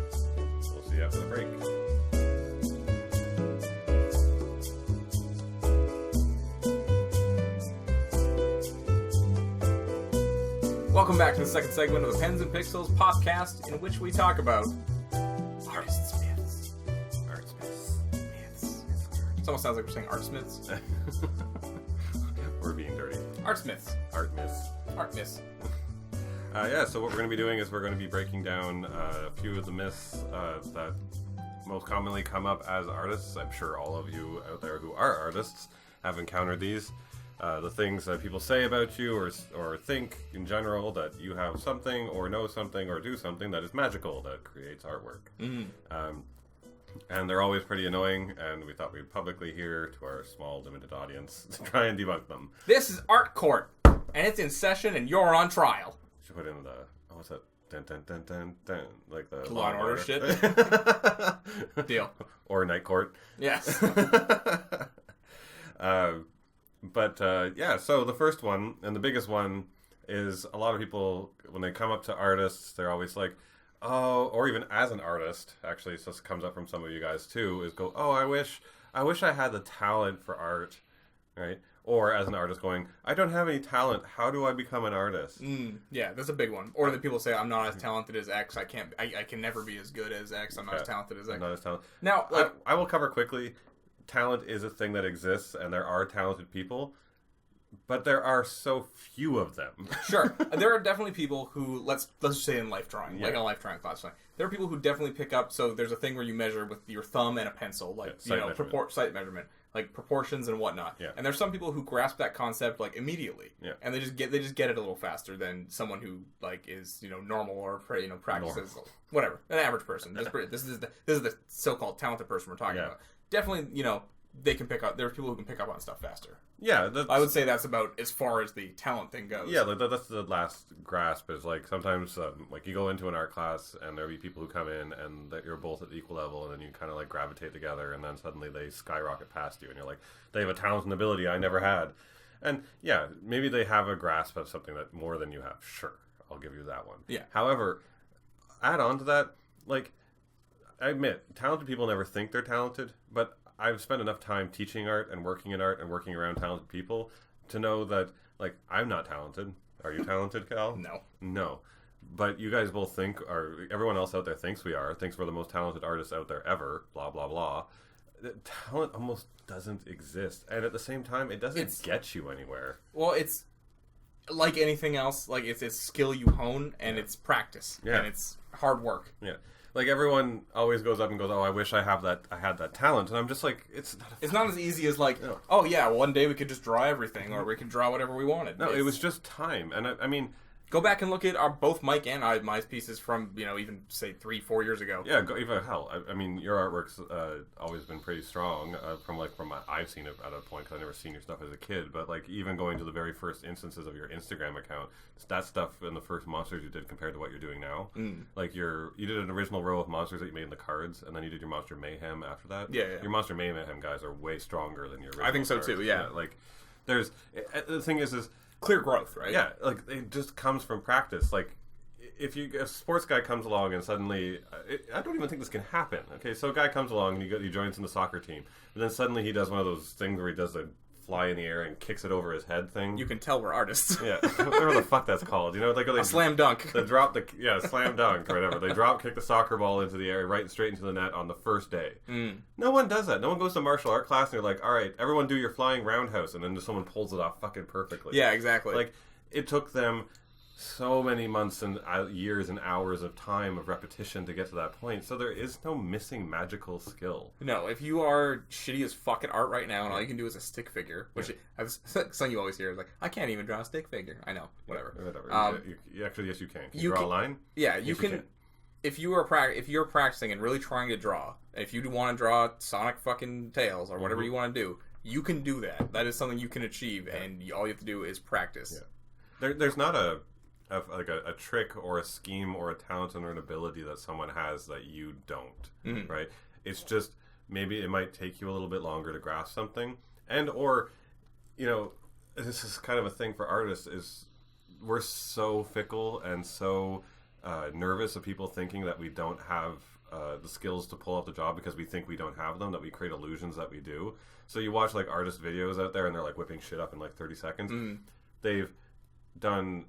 We'll see you after the break. Welcome back to the second segment of the Pens and Pixels podcast, in which we talk about artists' myths. Myths. It almost sounds like we're saying artsmiths. We're being dirty. Artsmiths. Art myths. Art myths. So what we're going to be doing is we're going to be breaking down a few of the myths that most commonly come up as artists. I'm sure all of you out there who are artists have encountered these. The things that people say about you or think in general, that you have something or know something or do something that is magical, that creates artwork. Mm-hmm. And they're always pretty annoying, and we thought we'd publicly here to our small, limited audience to try and debunk them. This is Art Court, and it's in session, and you're on trial. Should put in the... what's that? Dun, dun, dun, dun, dun. Like the... Law and Order shit. Deal. Or Night Court. Yes. So the first one, and the biggest one, is a lot of people, when they come up to artists, they're always like, oh, or even as an artist, actually, so this comes up from some of you guys too, is go, oh, I wish I had the talent for art, right? Or as an artist going, I don't have any talent, how do I become an artist? Yeah, that's a big one. Or the people say, I'm not as talented as X, I can never be as good as X, I'm not as talented as X. I'm not as talented. Now, I will cover quickly, talent is a thing that exists, and there are talented people, but there are so few of them. Sure. There are definitely people who, let's just say in life drawing, like in a life drawing class. There are people who definitely pick up, so there's a thing where you measure with your thumb and a pencil, like, sight measurement, like proportions and whatnot. Yeah. And there's some people who grasp that concept, like, immediately. Yeah. And they just get it a little faster than someone who, like, is, normal or, practices, whatever, an average person. This is the so-called talented person we're talking about. Definitely, they can pick up. There are people who can pick up on stuff faster. Yeah, I would say that's about as far as the talent thing goes. Yeah, that's the last grasp. Is like sometimes, like you go into an art class and there'll be people who come in and that you're both at equal level, and then you kind of like gravitate together, and then suddenly they skyrocket past you, and you're like, they have a talent and ability I never had, and yeah, maybe they have a grasp of something that more than you have. Sure, I'll give you that one. Yeah. However, add on to that, like, I admit, talented people never think they're talented, but I've spent enough time teaching art and working in art and working around talented people to know that, like, I'm not talented. Are you talented, Cal? No. No. But you guys both think, or everyone else out there thinks we're the most talented artists out there ever, blah, blah, blah. Talent almost doesn't exist. And at the same time, it doesn't get you anywhere. Well, it's like anything else. Like, it's skill you hone, and it's practice. Yeah. And it's hard work. Yeah. Like, everyone always goes up and goes, oh, I wish I had that talent. And I'm just like, it's not as easy as like, oh, yeah, one day we could just draw everything, or we could draw whatever we wanted. No, it was just time. And I mean... Go back and look at both Mike and my pieces from, even, say, 3-4 years ago. Yeah, even hell. I mean, your artwork's always been pretty strong from I've seen it at a point, because I've never seen your stuff as a kid, but, like, even going to the very first instances of your Instagram account, that stuff in the first monsters you did compared to what you're doing now. Like, you did an original row of monsters that you made in the cards, and then you did your Monster Mayhem after that. Yeah. Your Monster Mayhem guys are way stronger than your original I think so, cards. too, yeah. Like, the thing is... Clear growth, right? Yeah, like, it just comes from practice. Like, if a sports guy comes along and suddenly... I don't even think this can happen. Okay, so a guy comes along and he joins in the soccer team, and then suddenly he does one of those things where he does a fly in the air and kicks it over his head thing. You can tell we're artists. Yeah, whatever the fuck that's called. They slam dunk. They slam dunk or whatever. They kick the soccer ball into the air, right straight into the net on the first day. No one does that. No one goes to martial art class and you're like, all right, everyone do your flying roundhouse, and then just someone pulls it off fucking perfectly. Yeah, exactly. Like, it took them so many months and years and hours of time of repetition to get to that point. So there is no missing magical skill. No, if you are shitty as fuck at art right now and all you can do is a stick figure, which something you always hear is like, I can't even draw a stick figure. I know, whatever. Actually, yes, you can. Can you draw a line? Yeah, you can. If you're practicing and really trying to draw, if you want to draw Sonic fucking Tails or whatever you want to do, you can do that. That is something you can achieve, and all you have to do is practice. Yeah. There's not a a trick or a scheme or a talent or an ability that someone has that you don't, right? It's just maybe it might take you a little bit longer to grasp something, and or this is kind of a thing for artists is we're so fickle and so nervous of people thinking that we don't have the skills to pull off the job because we think we don't have them, that we create illusions that we do. So you watch like artist videos out there and they're like whipping shit up in like 30 seconds. They've done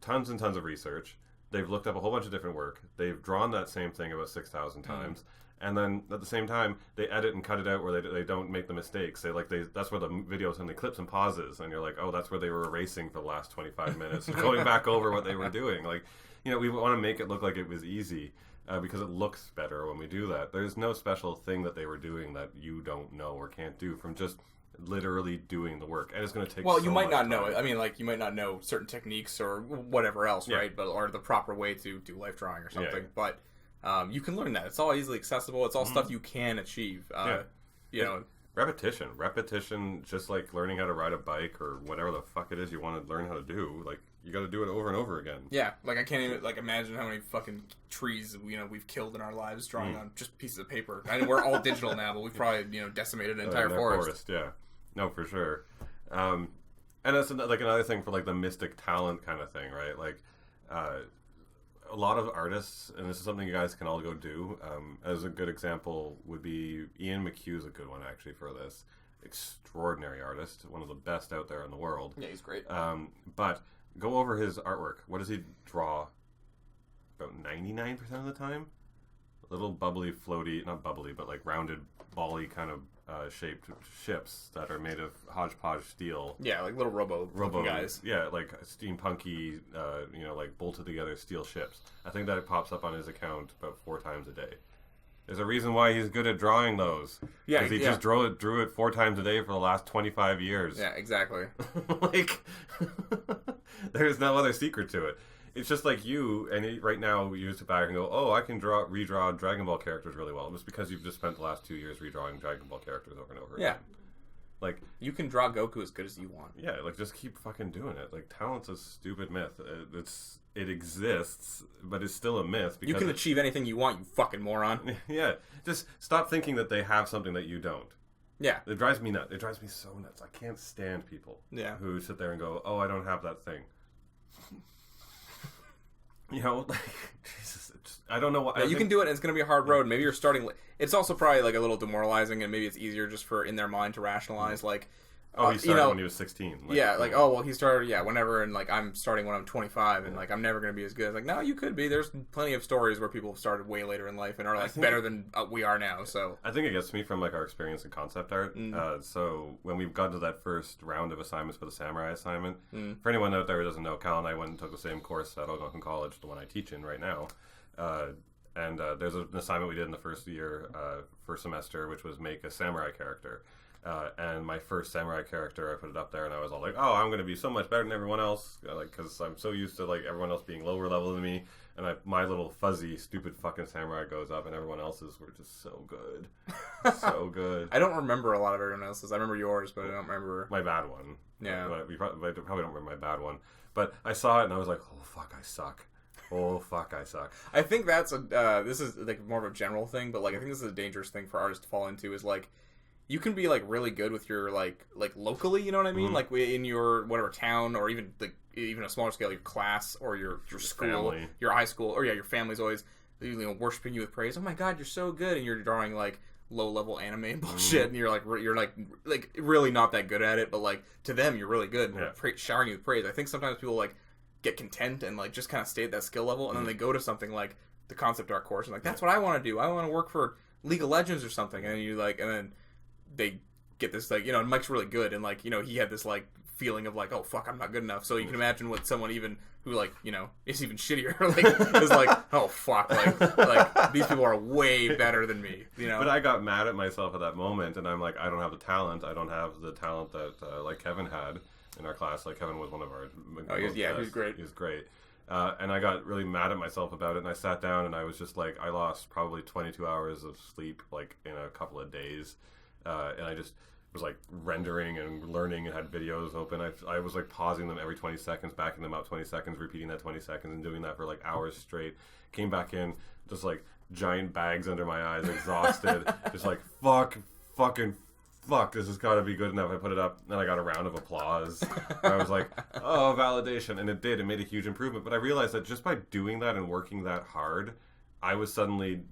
tons and tons of research. They've looked up a whole bunch of different work. They've drawn that same thing about 6,000 times. And then at the same time, they edit and cut it out where they don't make the mistakes. That's where the videos and the clips and pauses, and you're like, oh, that's where they were erasing for the last 25 minutes, going back over what they were doing. Like, we want to make it look like it was easy because it looks better when we do that. There's no special thing that they were doing that you don't know or can't do from just literally doing the work, and it's going to take. Well, you might not know it. I mean, like you might not know certain techniques or whatever else, right? But or the proper way to do life drawing or something, but. You can learn that. It's all easily accessible. It's all stuff you can achieve. Repetition, just like learning how to ride a bike or whatever the fuck it is you want to learn how to do. Like, you got to do it over and over again. Yeah, like I can't even imagine how many fucking trees we've killed in our lives drawing on just pieces of paper. I know we're all digital now, but we've probably decimated an entire forest. Yeah, no, for sure. And that's like another thing for like the mystic talent kind of thing, right? Like, a lot of artists, and this is something you guys can all go do, as a good example would be Ian McHugh's a good one actually for this. Extraordinary artist, one of the best out there in the world. Yeah, he's great. But go over his artwork. What does he draw? About 99% of the time? Little bubbly, floaty, not bubbly, but like rounded, bally kind of shaped ships that are made of hodgepodge steel. Yeah, like little robo guys. Yeah, like steampunky, like bolted together steel ships. I think that it pops up on his account about 4 times a day. There's a reason why he's good at drawing those. Yeah, because he just drew it 4 times a day for the last 25 years. Yeah, exactly. Like, there's no other secret to it. It's just like you, and right now you sit back and go, oh, I can redraw Dragon Ball characters really well. It's because you've just spent the last 2 years redrawing Dragon Ball characters over and over again. Like, you can draw Goku as good as you want. Yeah, like, just keep fucking doing it. Like, talent's a stupid myth. It exists, but it's still a myth. Because you can achieve anything you want, you fucking moron. Yeah, just stop thinking that they have something that you don't. Yeah. It drives me nuts. It drives me so nuts. I can't stand people who sit there and go, oh, I don't have that thing. Like, Jesus, I don't know what. Yeah, you can do it, and it's going to be a hard road. Maybe you're starting. It's also probably like a little demoralizing, and maybe it's easier just for in their mind to rationalize, like, oh, he started when he was 16. Like, oh, well, he started, whenever, and like I'm starting when I'm 25, and like I'm never going to be as good. It's like, no, you could be. There's plenty of stories where people have started way later in life and are like better than we are now. So I think it gets me from like our experience in concept art. So when we've gotten to that first round of assignments for the samurai assignment, for anyone out there who doesn't know, Cal and I went and took the same course at Algonquin College, the one I teach in right now. And there's an assignment we did in the first year, first semester, which was make a samurai character. And my first samurai character, I put it up there, and I was all like, "Oh, I'm going to be so much better than everyone else," because I'm so used to like everyone else being lower level than me. And my little fuzzy, stupid fucking samurai goes up, and everyone else's were just so good, so good. I don't remember a lot of everyone else's. I remember yours, but I don't remember my bad one. Yeah, but I probably don't remember my bad one. But I saw it, and I was like, "Oh fuck, I suck." Oh fuck, I suck. I think that's this is like more of a general thing, but like I think this is a dangerous thing for artists to fall into. Is like, you can be like really good with your like locally, you know what I mean? Like in your whatever town, or even like even a smaller scale, your class or your school, family. Your high school, or your family's always worshiping you with praise. Oh my god, you're so good, and you're drawing like low level anime bullshit, and you're like really not that good at it, but like to them you're really good, and showering you with praise. I think sometimes people like get content and like just kind of stay at that skill level, and then they go to something like the concept art course and like that's what I want to do. I want to work for League of Legends or something, and you like, and then they get this like, Mike's really good, and like, he had this like feeling of like, oh fuck, I'm not good enough. So you can imagine what someone even who like, is even shittier like is like, oh fuck, like these people are way better than me, But I got mad at myself at that moment, and I'm like, I don't have the talent. I don't have the talent that like Kevin had in our class. Like Kevin was one of our he was great. He was great. And I got really mad at myself about it, and I sat down and I was just like, I lost probably 22 hours of sleep like in a couple of days. And I just was like rendering and learning and had videos open. I was like pausing them every 20 seconds, backing them out 20 seconds, repeating that 20 seconds, and doing that for like hours straight. Came back in, just like giant bags under my eyes, exhausted, just like fucking fuck, this has got to be good enough. I put it up, and I got a round of applause. I was like, oh, validation, and it did. It made a huge improvement. But I realized that just by doing that and working that hard, I was suddenly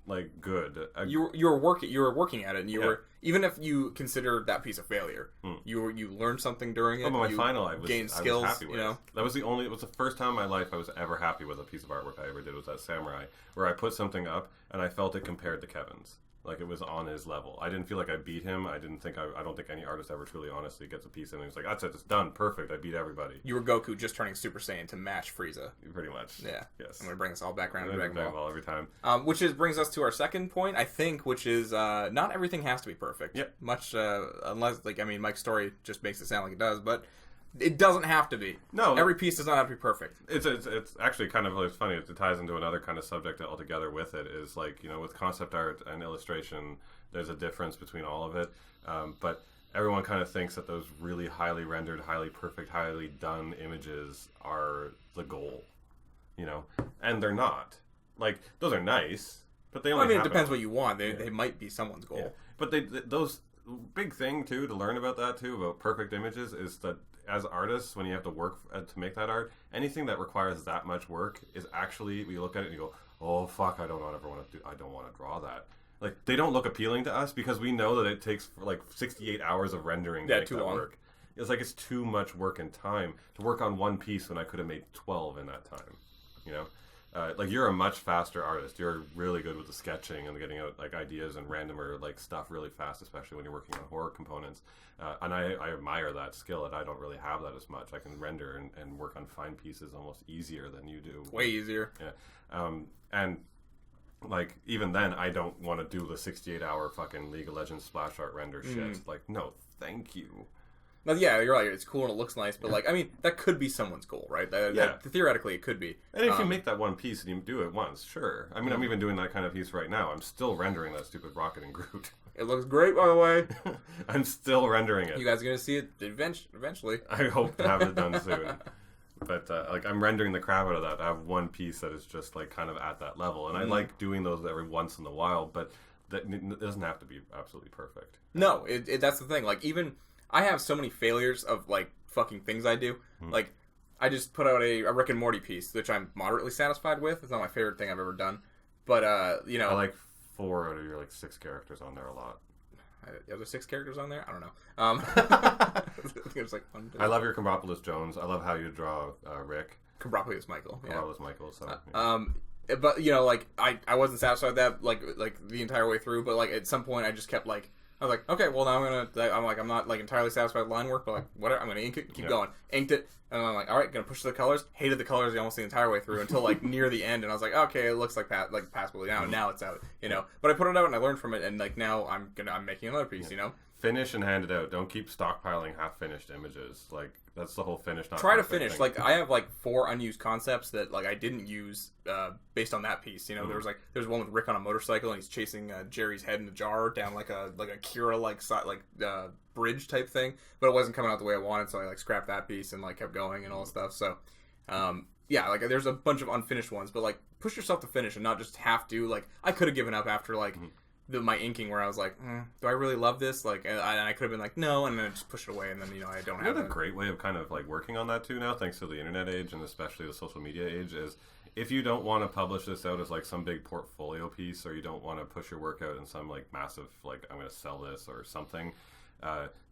like good. You were working at it, and you were, even if you consider that piece a failure, you learned something during it. Oh, but my final, I was skills. happy with. That was it was the first time in my life I was ever happy with a piece of artwork I ever did. Was that samurai, where I put something up and I felt it compared to Kevin's. Like it was on his level. I didn't feel like I beat him. I don't think any artist ever truly honestly gets a piece in and he's like, that's it, it's done, perfect, I beat everybody. You were Goku just turning Super Saiyan to match Frieza. Pretty much. Yeah. Yes. I'm gonna bring us all back around to Dragon Ball every time. Which brings us to our second point, I think, which is not everything has to be perfect. Yep. Much unless Mike's story just makes it sound like it does, but it doesn't have to be. No. Every piece does not have to be perfect. It's actually kind of funny. It ties into another kind of subject altogether with it, is like, with concept art and illustration, there's a difference between all of it. But everyone kind of thinks that those really highly rendered, highly perfect, highly done images are the goal, and they're not. Like, those are nice, but they only it depends what you want. They might be someone's goal. Yeah. But those big thing, too, to learn about that, too, about perfect images, is that as artists, when you have to work to make that art, anything that requires that much work is actually, we look at it and you go, oh, fuck, I don't want to draw that. Like, they don't look appealing to us because we know that it takes like 68 hours of rendering to make that work. It's like it's too much work and time to work on one piece when I could have made 12 in that time, like, you're a much faster artist. You're really good with the sketching and getting out like ideas and randomer like stuff really fast, especially when you're working on horror components. And I admire that skill, and I don't really have that as much. I can render and work on fine pieces almost easier than you do. Way easier. Yeah. And like, even then, I don't want to do the 68-hour fucking League of Legends splash art render shit. Like, no, thank you. Now, yeah, you're right. It's cool and it looks nice, but that could be someone's goal, right? Theoretically, it could be. And if you make that one piece and you do it once, sure. I mean, I'm even doing that kind of piece right now. I'm still rendering that stupid Rocket and Groot. It looks great, by the way. I'm still rendering it. You guys are gonna see it eventually. I hope to have it done soon. But I'm rendering the crap out of that. I have one piece that is just like kind of at that level, and I like doing those every once in a while. But it doesn't have to be absolutely perfect. No, that's the thing. Like, even I have so many failures of like fucking things I do. Like, I just put out a Rick and Morty piece, which I'm moderately satisfied with. It's not my favorite thing I've ever done, but I like 4 out of your like 6 characters on there a lot. Are there 6 characters on there? I don't know. There's like 1, 2. I love your Combropolis Jones. I love how you draw Rick. Combropolis Michael. Combropolis Michael. So, but like I wasn't satisfied with that like the entire way through. But like at some point I just kept like, I was like, okay, well now I'm not like entirely satisfied with line work, but like whatever, I'm gonna ink it, keep going. Inked it, and I'm like, all right, gonna push the colors. Hated the colors almost the entire way through until like near the end, and I was like, okay, it looks like passable now. Now it's out, But I put it out and I learned from it, and like now I'm making another piece, Finish and hand it out. Don't keep stockpiling half-finished images. Like, that's the whole finish. Not try to finish. Thing. Like, I have like 4 unused concepts that like I didn't use based on that piece. There's one with Rick on a motorcycle and he's chasing Jerry's head in a jar down like a Kira bridge type thing, but it wasn't coming out the way I wanted, so I like scrapped that piece and like kept going and all that stuff. So, like there's a bunch of unfinished ones, but like push yourself to finish and not just have to. Like, I could have given up after like. My inking where I was like, do I really love this? Like, and I could have been like, no, and then just push it away, and then I don't have. A great way of kind of like working on that too now, thanks to the internet age and especially the social media age, is if you don't want to publish this out as like some big portfolio piece, or you don't want to push your work out in some like massive like I'm going to sell this or something.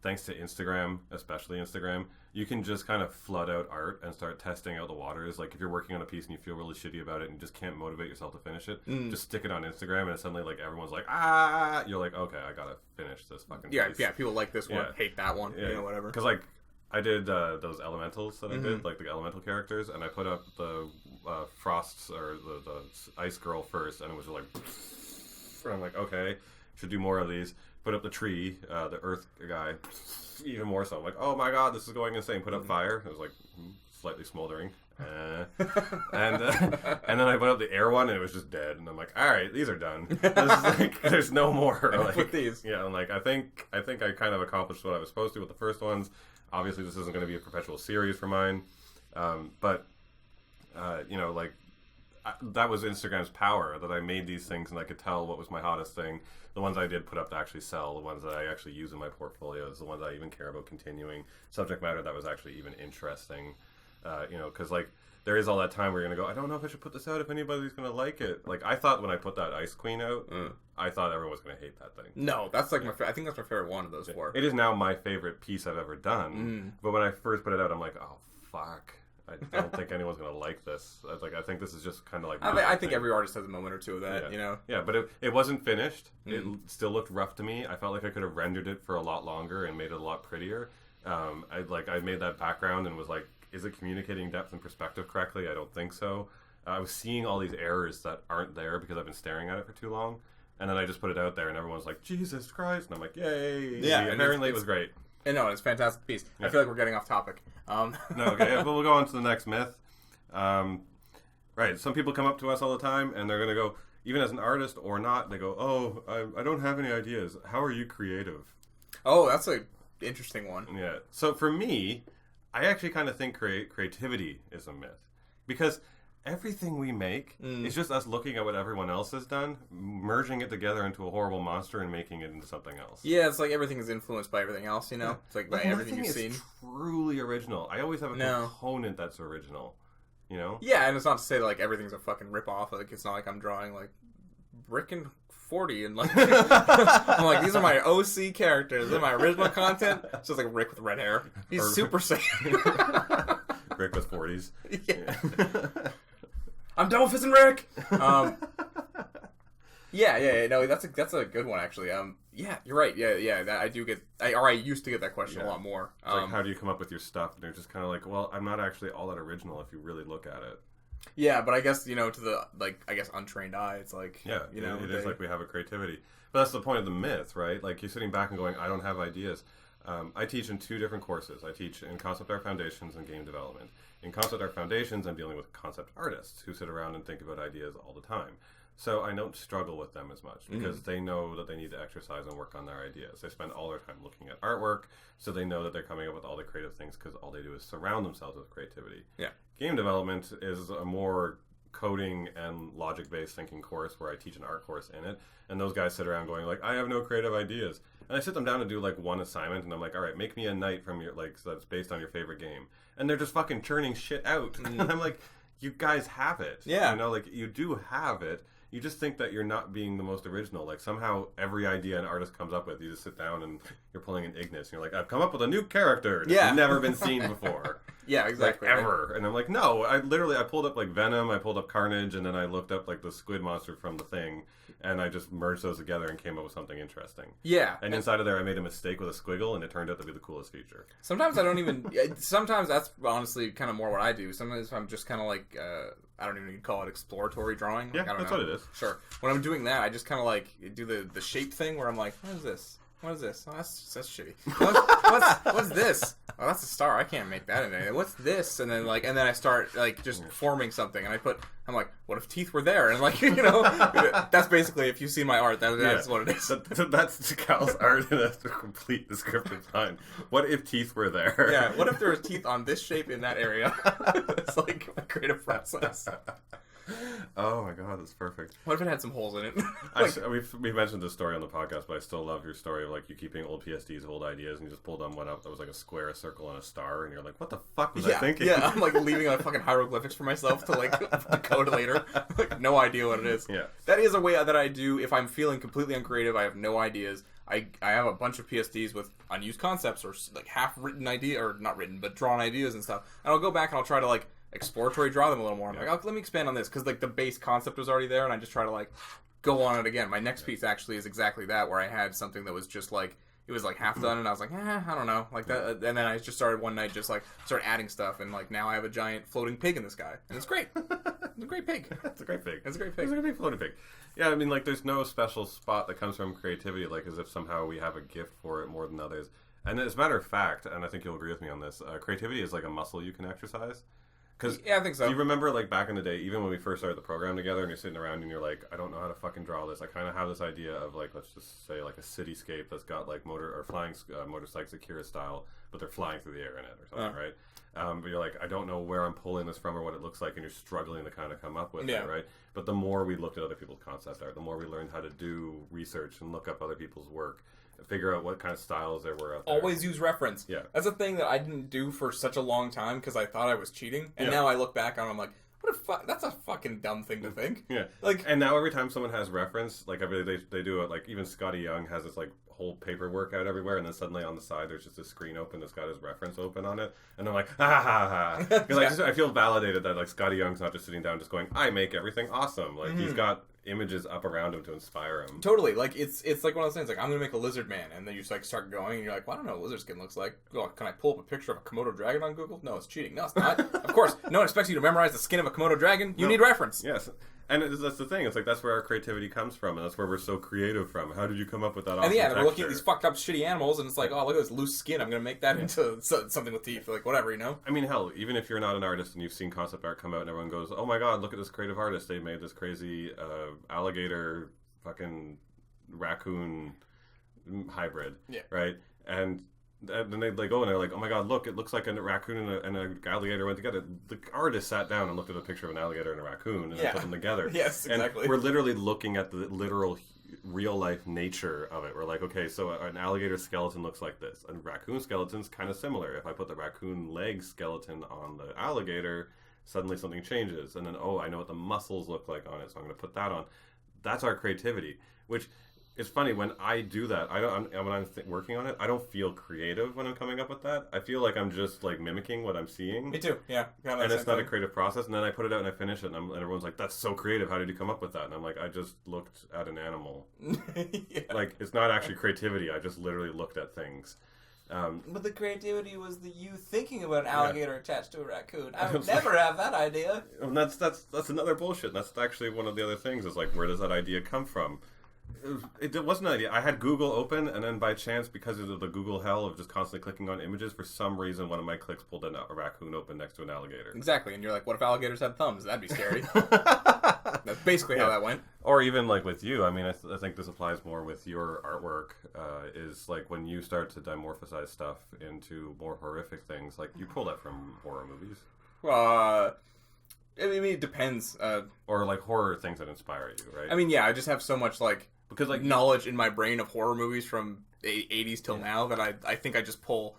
Thanks to Instagram, especially Instagram, you can just kind of flood out art and start testing out the waters. Like, if you're working on a piece and you feel really shitty about it and you just can't motivate yourself to finish it, just stick it on Instagram, and suddenly like everyone's like, you're like, okay, I gotta finish this fucking piece. Yeah, people like this one, hate that one, whatever. Because like I did those elementals that I did, like the elemental characters, and I put up the frosts or the ice girl first, and it was like, and I'm like, okay, should do more of these. Put up the tree, the earth guy, even more so. I'm like, oh my god, this is going insane. Put up fire. It was like slightly smoldering. And then I put up the air one, and it was just dead. And I'm like, all right, these are done. This is like, there's no more. Like, with these. Yeah, I'm like, I think I kind of accomplished what I was supposed to with the first ones. Obviously, this isn't going to be a perpetual series for mine. But you know, like, that was Instagram's power, that I made these things and I could tell what was my hottest thing. The ones I did put up to actually sell, the ones that I actually use in my portfolios, the ones I even care about continuing, subject matter that was actually even interesting. You know, because like there is all that time where you're gonna go, I don't know if I should put this out, if anybody's gonna like it. Like, I thought when I put that Ice Queen out, I thought everyone was gonna hate that thing. No, that's like I think that's my favorite one of those four. It is now my favorite piece I've ever done. But when I first put it out, I'm like, oh fuck, I don't think anyone's gonna like this. I think this is just kind of like. I think every artist has a moment or two of that, yeah. You know. Yeah, but it wasn't finished. It still looked rough to me. I felt like I could have rendered it for a lot longer and made it a lot prettier. I made that background and was like, is it communicating depth and perspective correctly? I don't think so. I was seeing all these errors that aren't there because I've been staring at it for too long. And then I just put it out there and everyone's like, Jesus Christ. And I'm like, yay. Yeah. Apparently it was great. And no, it's a fantastic piece. Yeah. I feel like we're getting off topic. No, okay. But we'll go on to the next myth. Right. Some people come up to us all the time and they're going to go, even as an artist or not, they go, oh, I don't have any ideas. How are you creative? Oh, that's a interesting one. Yeah. So for me, I actually kind of think creativity is a myth, because everything we make is just us looking at what everyone else has done, merging it together into a horrible monster and making it into something else. Yeah, it's like everything is influenced by everything else, you know? Yeah. It's like by everything you've seen. Truly original. I always have a component that's original, you know? Yeah, and it's not to say that like everything's a fucking rip-off. Like, it's not like I'm drawing like Rick and 40 and like I'm like, these are my OC characters. These are my original content. It's just like Rick with red hair. He's Super Saiyan. Rick with 40s. Yeah. I'm double fisting Rick. Yeah. No, that's a good one actually. Yeah, you're right. Yeah. That I do get. I used to get that question a lot more. It's like, how do you come up with your stuff? And you're just kind of like, well, I'm not actually all that original if you really look at it. Yeah, but I guess, you know, to the, like, I guess untrained eye, it's like, yeah, you know. It is like we have a creativity. But that's the point of the myth, right? Like, you're sitting back and going, I don't have ideas. I teach in 2 different courses. I teach in Concept Art Foundations and Game Development. In Concept Art Foundations, I'm dealing with concept artists who sit around and think about ideas all the time. So I don't struggle with them as much because they know that they need to exercise and work on their ideas. They spend all their time looking at artwork, so they know that they're coming up with all the creative things because all they do is surround themselves with creativity. Yeah. Game development is a more coding and logic-based thinking course where I teach an art course in it, and those guys sit around going like, I have no creative ideas. And I sit them down to do like one assignment, and I'm like, all right, make me a knight from your, like, so that's based on your favorite game. And they're just fucking churning shit out. And I'm like, you guys have it. Yeah. You know, like, you do have it. You just think that you're not being the most original. Like, somehow every idea an artist comes up with, you just sit down and you're pulling an Ignis. And you're like, I've come up with a new character that's never been seen before. Yeah, exactly. Like, ever. Right? And I'm like, no. I pulled up, like, Venom, I pulled up Carnage, and then I looked up, like, the squid monster from The Thing, and I just merged those together and came up with something interesting. Yeah. And inside of there, I made a mistake with a squiggle, and it turned out to be the coolest feature. Sometimes I don't even... Sometimes that's honestly kind of more what I do. Sometimes I'm just kind of like... I don't even call it exploratory drawing. Yeah, like, I don't that's know. what it is. Sure. When I'm doing that, I just kind of like do the shape thing where I'm like, what is this? What is this? Oh, that's shitty. What's this? Oh, that's a star. I can't make that into anything. What's this? And then I start like just forming something, and I'm like, what if teeth were there? And like, you know, that's basically, if you see my art, that's what it is. That's Cal's art in a complete descriptive line. What if teeth were there? Yeah. What if there was teeth on this shape in that area? It's like a creative process. Oh my god, that's perfect. What if it had some holes in it? We've mentioned this story on the podcast, but I still love your story of like you keeping old PSDs of old ideas, and you just pulled on one up that was like a square, a circle, and a star, and you're like, what the fuck was I thinking? Yeah, I'm like leaving like fucking hieroglyphics for myself to like decode later. Like, no idea what it is. Yeah, that is a way that I do if I'm feeling completely uncreative. I have no ideas. I have a bunch of PSDs with unused concepts or like half written idea, or not written but drawn ideas and stuff, and I'll go back and I'll try to like exploratory draw them a little more. I'm like, let me expand on this, because like the base concept was already there, and I just try to like go on it again. My next piece actually is exactly that, where I had something that was just like, it was like half done, and I was like, I don't know, like that. And then I just started one night, just like start adding stuff, and like now I have a giant floating pig in the sky, and it's great. It's a great pig. It's a great pig. It's a great pig. It's a great floating pig. Yeah, I mean, like, there's no special spot that comes from creativity, like as if somehow we have a gift for it more than others. And as a matter of fact, and I think you'll agree with me on this, creativity is like a muscle you can exercise. Because yeah, I think so. Do you remember, like, back in the day, even when we first started the program together, and you're sitting around and you're like, I don't know how to fucking draw this. I kind of have this idea of, like, let's just say, like, a cityscape that's got, like, flying motorcycles Akira style, but they're flying through the air in it or something, right? But you're like, I don't know where I'm pulling this from or what it looks like, and you're struggling to kind of come up with it, right? But the more we looked at other people's concept art, the more we learned how to do research and look up other people's work, figure out what kind of styles there were out there. Always use reference. Yeah. That's a thing that I didn't do for such a long time because I thought I was cheating. And now I look back on it, I'm like, what a that's a fucking dumb thing to think. Yeah. Like, and now every time someone has reference, like they do it, like even Scotty Young has this like whole paperwork out everywhere, and then suddenly on the side there's just a screen open that's got his reference open on it, and I'm like, ha ha ha ha. Because I feel validated that like Scotty Young's not just sitting down just going, I make everything awesome. Like he's got images up around him to inspire him. Totally. Like it's like one of those things, like I'm gonna make a lizard man, and then you just like start going and you're like, well, I don't know what lizard skin looks like. Oh, can I pull up a picture of a Komodo dragon on Google? No, it's cheating. No, it's not. Of course, no one expects you to memorize the skin of a Komodo dragon. You need reference. Yes. And that's the thing. It's like that's where our creativity comes from, and that's where we're so creative from. How did you come up with that? Awesome and yeah, texture? we're looking at these fucked up shitty animals, and it's like, oh, look at this loose skin. I'm gonna make that into something with teeth, like whatever, you know. I mean, hell, even if you're not an artist and you've seen concept art come out, and everyone goes, "Oh my god, look at this creative artist! They made this crazy alligator, fucking raccoon hybrid." Yeah. Right. And then they go and they're like, "Oh my god, look! It looks like a raccoon and an alligator went together." The artist sat down and looked at a picture of an alligator and a raccoon and then put them together. Yes, exactly. And we're literally looking at the literal real life nature of it. We're like, okay, so an alligator skeleton looks like this, and raccoon skeleton's kind of similar. If I put the raccoon leg skeleton on the alligator, suddenly something changes, and then I know what the muscles look like on it, so I'm going to put that on. That's our creativity, which. It's funny when I do that. When I'm working on it, I don't feel creative when I'm coming up with that. I feel like I'm just like mimicking what I'm seeing. Me too. Yeah. And it's not a creative process. And then I put it out and I finish it, and everyone's like, "That's so creative. How did you come up with that?" And I'm like, "I just looked at an animal." Like it's not actually creativity. I just literally looked at things. But the creativity was you thinking about an alligator attached to a raccoon. I would never have that idea. And that's another bullshit. That's actually one of the other things. Is like, where does that idea come from? It wasn't an idea. I had Google open, and then by chance, because of the Google hell of just constantly clicking on images, for some reason, one of my clicks pulled a raccoon open next to an alligator. Exactly, and you're like, what if alligators had thumbs? That'd be scary. That's basically how that went. Or even like with you, I mean, I think this applies more with your artwork, is like when you start to dimorphosize stuff into more horrific things, like you pull that from horror movies. I mean, it depends. Or like horror things that inspire you, right? I mean, yeah, I just have so much because like knowledge in my brain of horror movies from the 80s till now that I think I just pull.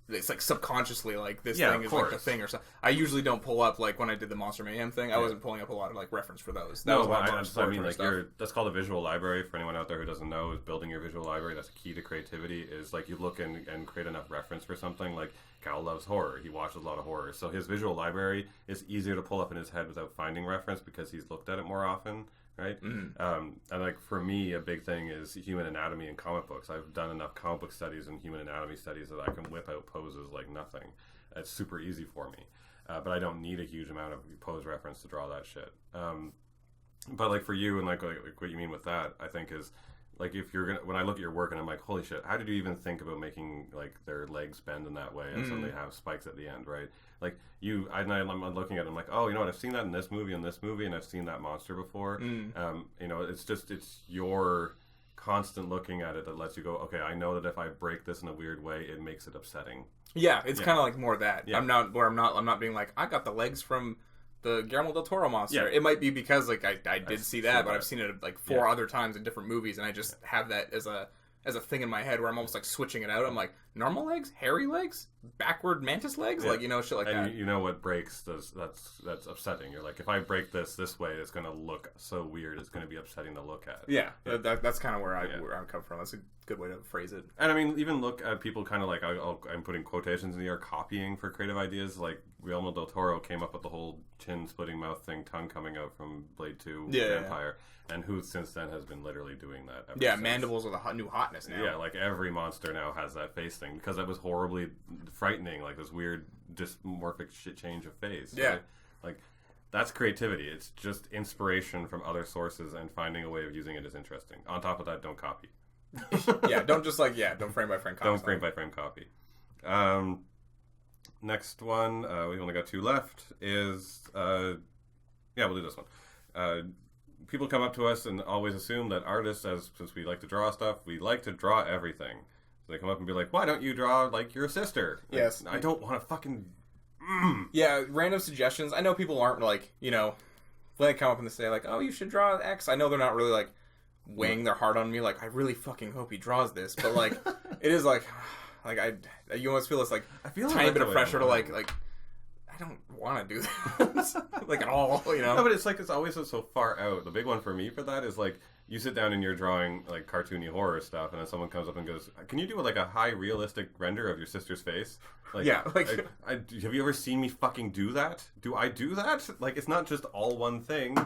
It's like subconsciously like this thing is like the thing or something. I usually don't pull up like when I did the Monster Mayhem thing. I wasn't pulling up a lot of like reference for those. That was I mean like that's called a visual library. For anyone out there who doesn't know, is building your visual library. That's key to creativity. Is like you look and create enough reference for something. Like Cal loves horror. He watches a lot of horror, so his visual library is easier to pull up in his head without finding reference because he's looked at it more often. Right? And like for me, a big thing is human anatomy and comic books. I've done enough comic book studies and human anatomy studies that I can whip out poses like nothing. It's super easy for me. But I don't need a huge amount of pose reference to draw that shit. But like for you and like what you mean with that, I think is like if you're gonna when I look at your work and I'm like, holy shit, how did you even think about making like their legs bend in that way and suddenly have spikes at the end, right? Like I'm looking at it, I'm like, oh, you know what? I've seen that in this movie, and I've seen that monster before. You know, it's your constant looking at it that lets you go, okay, I know that if I break this in a weird way, it makes it upsetting. Yeah, it's kind of like more that. Yeah. I'm not being like, I got the legs from the Guillermo del Toro monster. Yeah. It might be because like I did see that, but I've seen it like 4 other times in different movies, and I just have that as a thing in my head where I'm almost like switching it out. I'm like, normal legs, hairy legs, backward mantis legs, like, you know, shit like that. And you know what breaks that's upsetting. You're like, if I break this way, it's going to look so weird. It's going to be upsetting to look at. Yeah. That's kind of where I'm coming from. That's a good way to phrase it. And I mean, even look at people kind of like, I'm putting quotations in the air, copying for creative ideas. Like Guillermo del Toro came up with the whole chin splitting mouth thing, tongue coming out from Blade 2 Vampire. And who since then has been literally doing that ever since. Mandibles are the new hotness now. Yeah, like every monster now has that face thing because that was horribly frightening, like this weird dysmorphic shit change of face. Yeah. Right? Like, that's creativity. It's just inspiration from other sources and finding a way of using it is interesting. On top of that, don't copy. Don't frame by frame copy. Don't frame by frame copy. Next one, we only got 2 left, is... we'll do this one. People come up to us and always assume that artists, since we like to draw stuff, we like to draw everything. So they come up and be like, why don't you draw like your sister? Yes. I don't want to fucking... Yeah, random suggestions. I know people aren't like, when they come up and they say like, oh, you should draw X, I know they're not really like weighing their heart on me like, I really fucking hope he draws this. But like, it is like you almost feel this like I feel tiny like bit of pressure to like I don't want to do this like at all, No, but it's like it's always so far out. The big one for me for that is like you sit down and you're drawing like cartoony horror stuff, and then someone comes up and goes, "Can you do like a high realistic render of your sister's face?" Like, yeah, like have you ever seen me fucking do that? Do I do that? Like it's not just all one thing.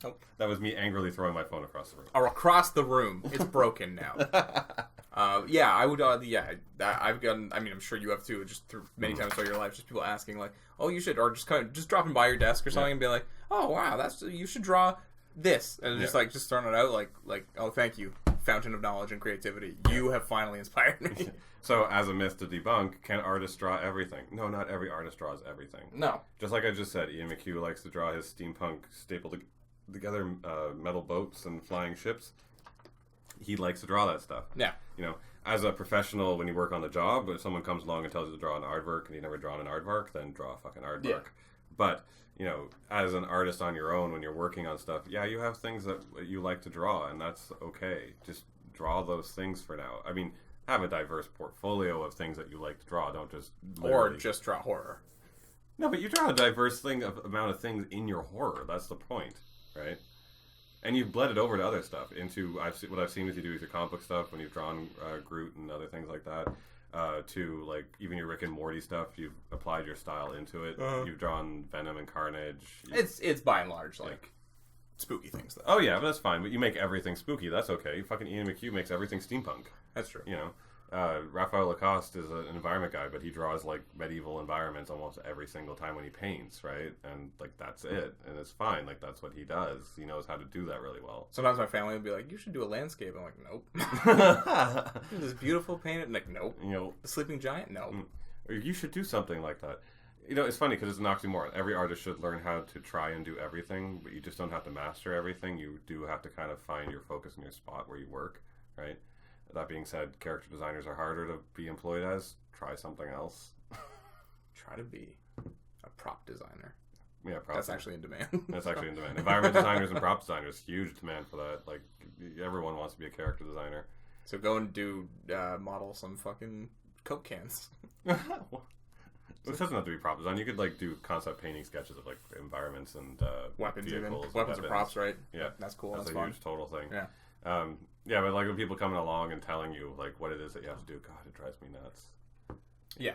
Oh. That was me angrily throwing my phone across the room. Or across the room. It's broken now. I would. I've gotten. I mean, I'm sure you have too. Just through many times throughout your life, just people asking like, "Oh, you should," or just kind of just dropping by your desk or something and be like, "Oh, wow, you should draw this," and just throwing it out like, "Oh, thank you, fountain of knowledge and creativity. You have finally inspired me." So, as a myth to debunk, can artists draw everything? No, not every artist draws everything. No. Just like I just said, Ian McHugh likes to draw his steampunk stapled together metal boats and flying ships. He likes to draw that stuff. Yeah. As a professional, when you work on the job, if someone comes along and tells you to draw an aardvark and you've never drawn an aardvark, then draw a fucking aardvark. Yeah. But, as an artist on your own, when you're working on stuff, you have things that you like to draw, and that's okay. Just draw those things for now. I mean, have a diverse portfolio of things that you like to draw. Don't just literally... Or just draw horror. No, but you draw a diverse amount of things in your horror. That's the point, right? And you've bled it over to other stuff. What I've seen with you do with your comic book stuff, when you've drawn Groot and other things like that, to like even your Rick and Morty stuff, you've applied your style into it. You've drawn Venom and Carnage. It's by and large like spooky things, though. Oh yeah, but that's fine. But you make everything spooky. That's okay. Fucking Ian McHugh makes everything steampunk. That's true. Raphael Lacoste is an environment guy, but he draws like medieval environments almost every single time when he paints, right? And like that's it, and it's fine. Like that's what he does. He knows how to do that really well. Sometimes my family would be like, "You should do a landscape." I'm like, "Nope." This beautiful painted, like, nope. The sleeping giant, nope. Or you should do something like that. It's funny because it's an oxymoron. Every artist should learn how to try and do everything, but you just don't have to master everything. You do have to kind of find your focus and your spot where you work, right? That being said, character designers are harder to be employed as. Try something else. Try to be a prop designer. Yeah, that's actually in demand. That's actually in demand. Environment designers and prop designers, huge demand for that. Like, everyone wants to be a character designer. So go and model some fucking Coke cans. It doesn't have to be prop design. You could like do concept painting sketches of like environments and weapons, vehicles, even weapons or props, right? Yeah, that's cool. That's a fun. huge total thing. Yeah. Yeah, but like when people coming along and telling you like what it is that you have to do, God, it drives me nuts. Yeah.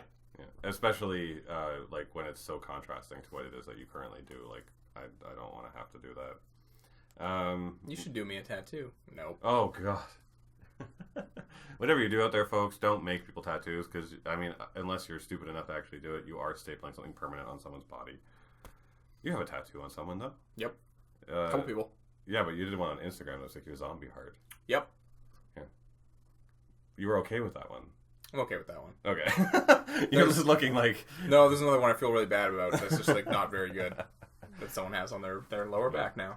Especially like when it's so contrasting to what it is that you currently do. Like I don't want to have to do that. You should do me a tattoo. Nope. Oh God. Whatever you do out there, folks, don't make people tattoos because I mean, unless you're stupid enough to actually do it, you are stapling something permanent on someone's body. You have a tattoo on someone though. Yep. A couple people. Yeah, but you did one on Instagram that was like your zombie heart. Yep. Yeah. You were okay with that one? I'm okay with that one. Okay. You're just looking like... No, there's another one I feel really bad about. That's just like not very good. That someone has on their lower back now.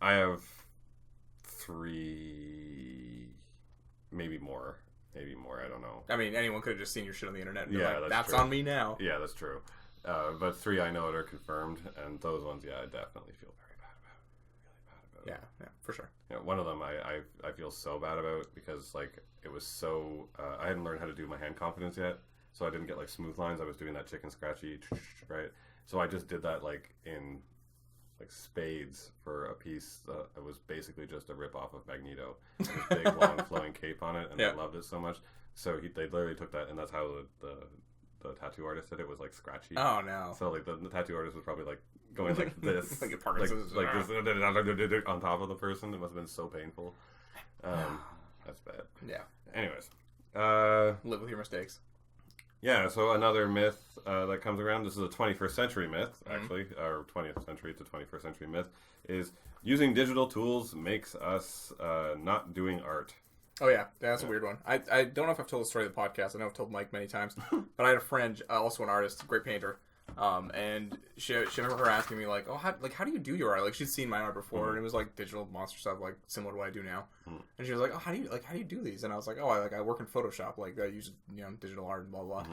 I have 3... Maybe more. I don't know. I mean, anyone could have just seen your shit on the internet and be like, that's on me now. Yeah, that's true. But 3 I know that are confirmed, and those ones, I definitely feel very bad about. Really bad about. Yeah, for sure. One of them I feel so bad about because like it was so I hadn't learned how to do my hand confidence yet, so I didn't get like smooth lines. I was doing that chicken scratchy, right? So I just did that like in like spades for a piece that was basically just a rip off of Magneto. This big long flowing cape on it, and I loved it so much. So they literally took that, and that's how the tattoo artist did it, was like scratchy. Oh no! So like the tattoo artist was probably like going like this, like a Parkinson's, like this on top of the person. It must have been so painful. That's bad. Yeah. Anyways, live with your mistakes. Yeah. So another myth that comes around. This is a 21st century myth, actually, or 20th century to 21st century myth, is using digital tools makes us not doing art. Oh yeah, that's a weird one. I don't know if I've told the story of the podcast. I know I've told Mike many times, but I had a friend, also an artist, great painter, and she remember her asking me like, oh, how do you do your art? Like she'd seen my art before, and it was like digital monster stuff, like similar to what I do now. And she was like, oh, how do you do these? And I was like, oh, I work in Photoshop, like I use digital art and blah blah.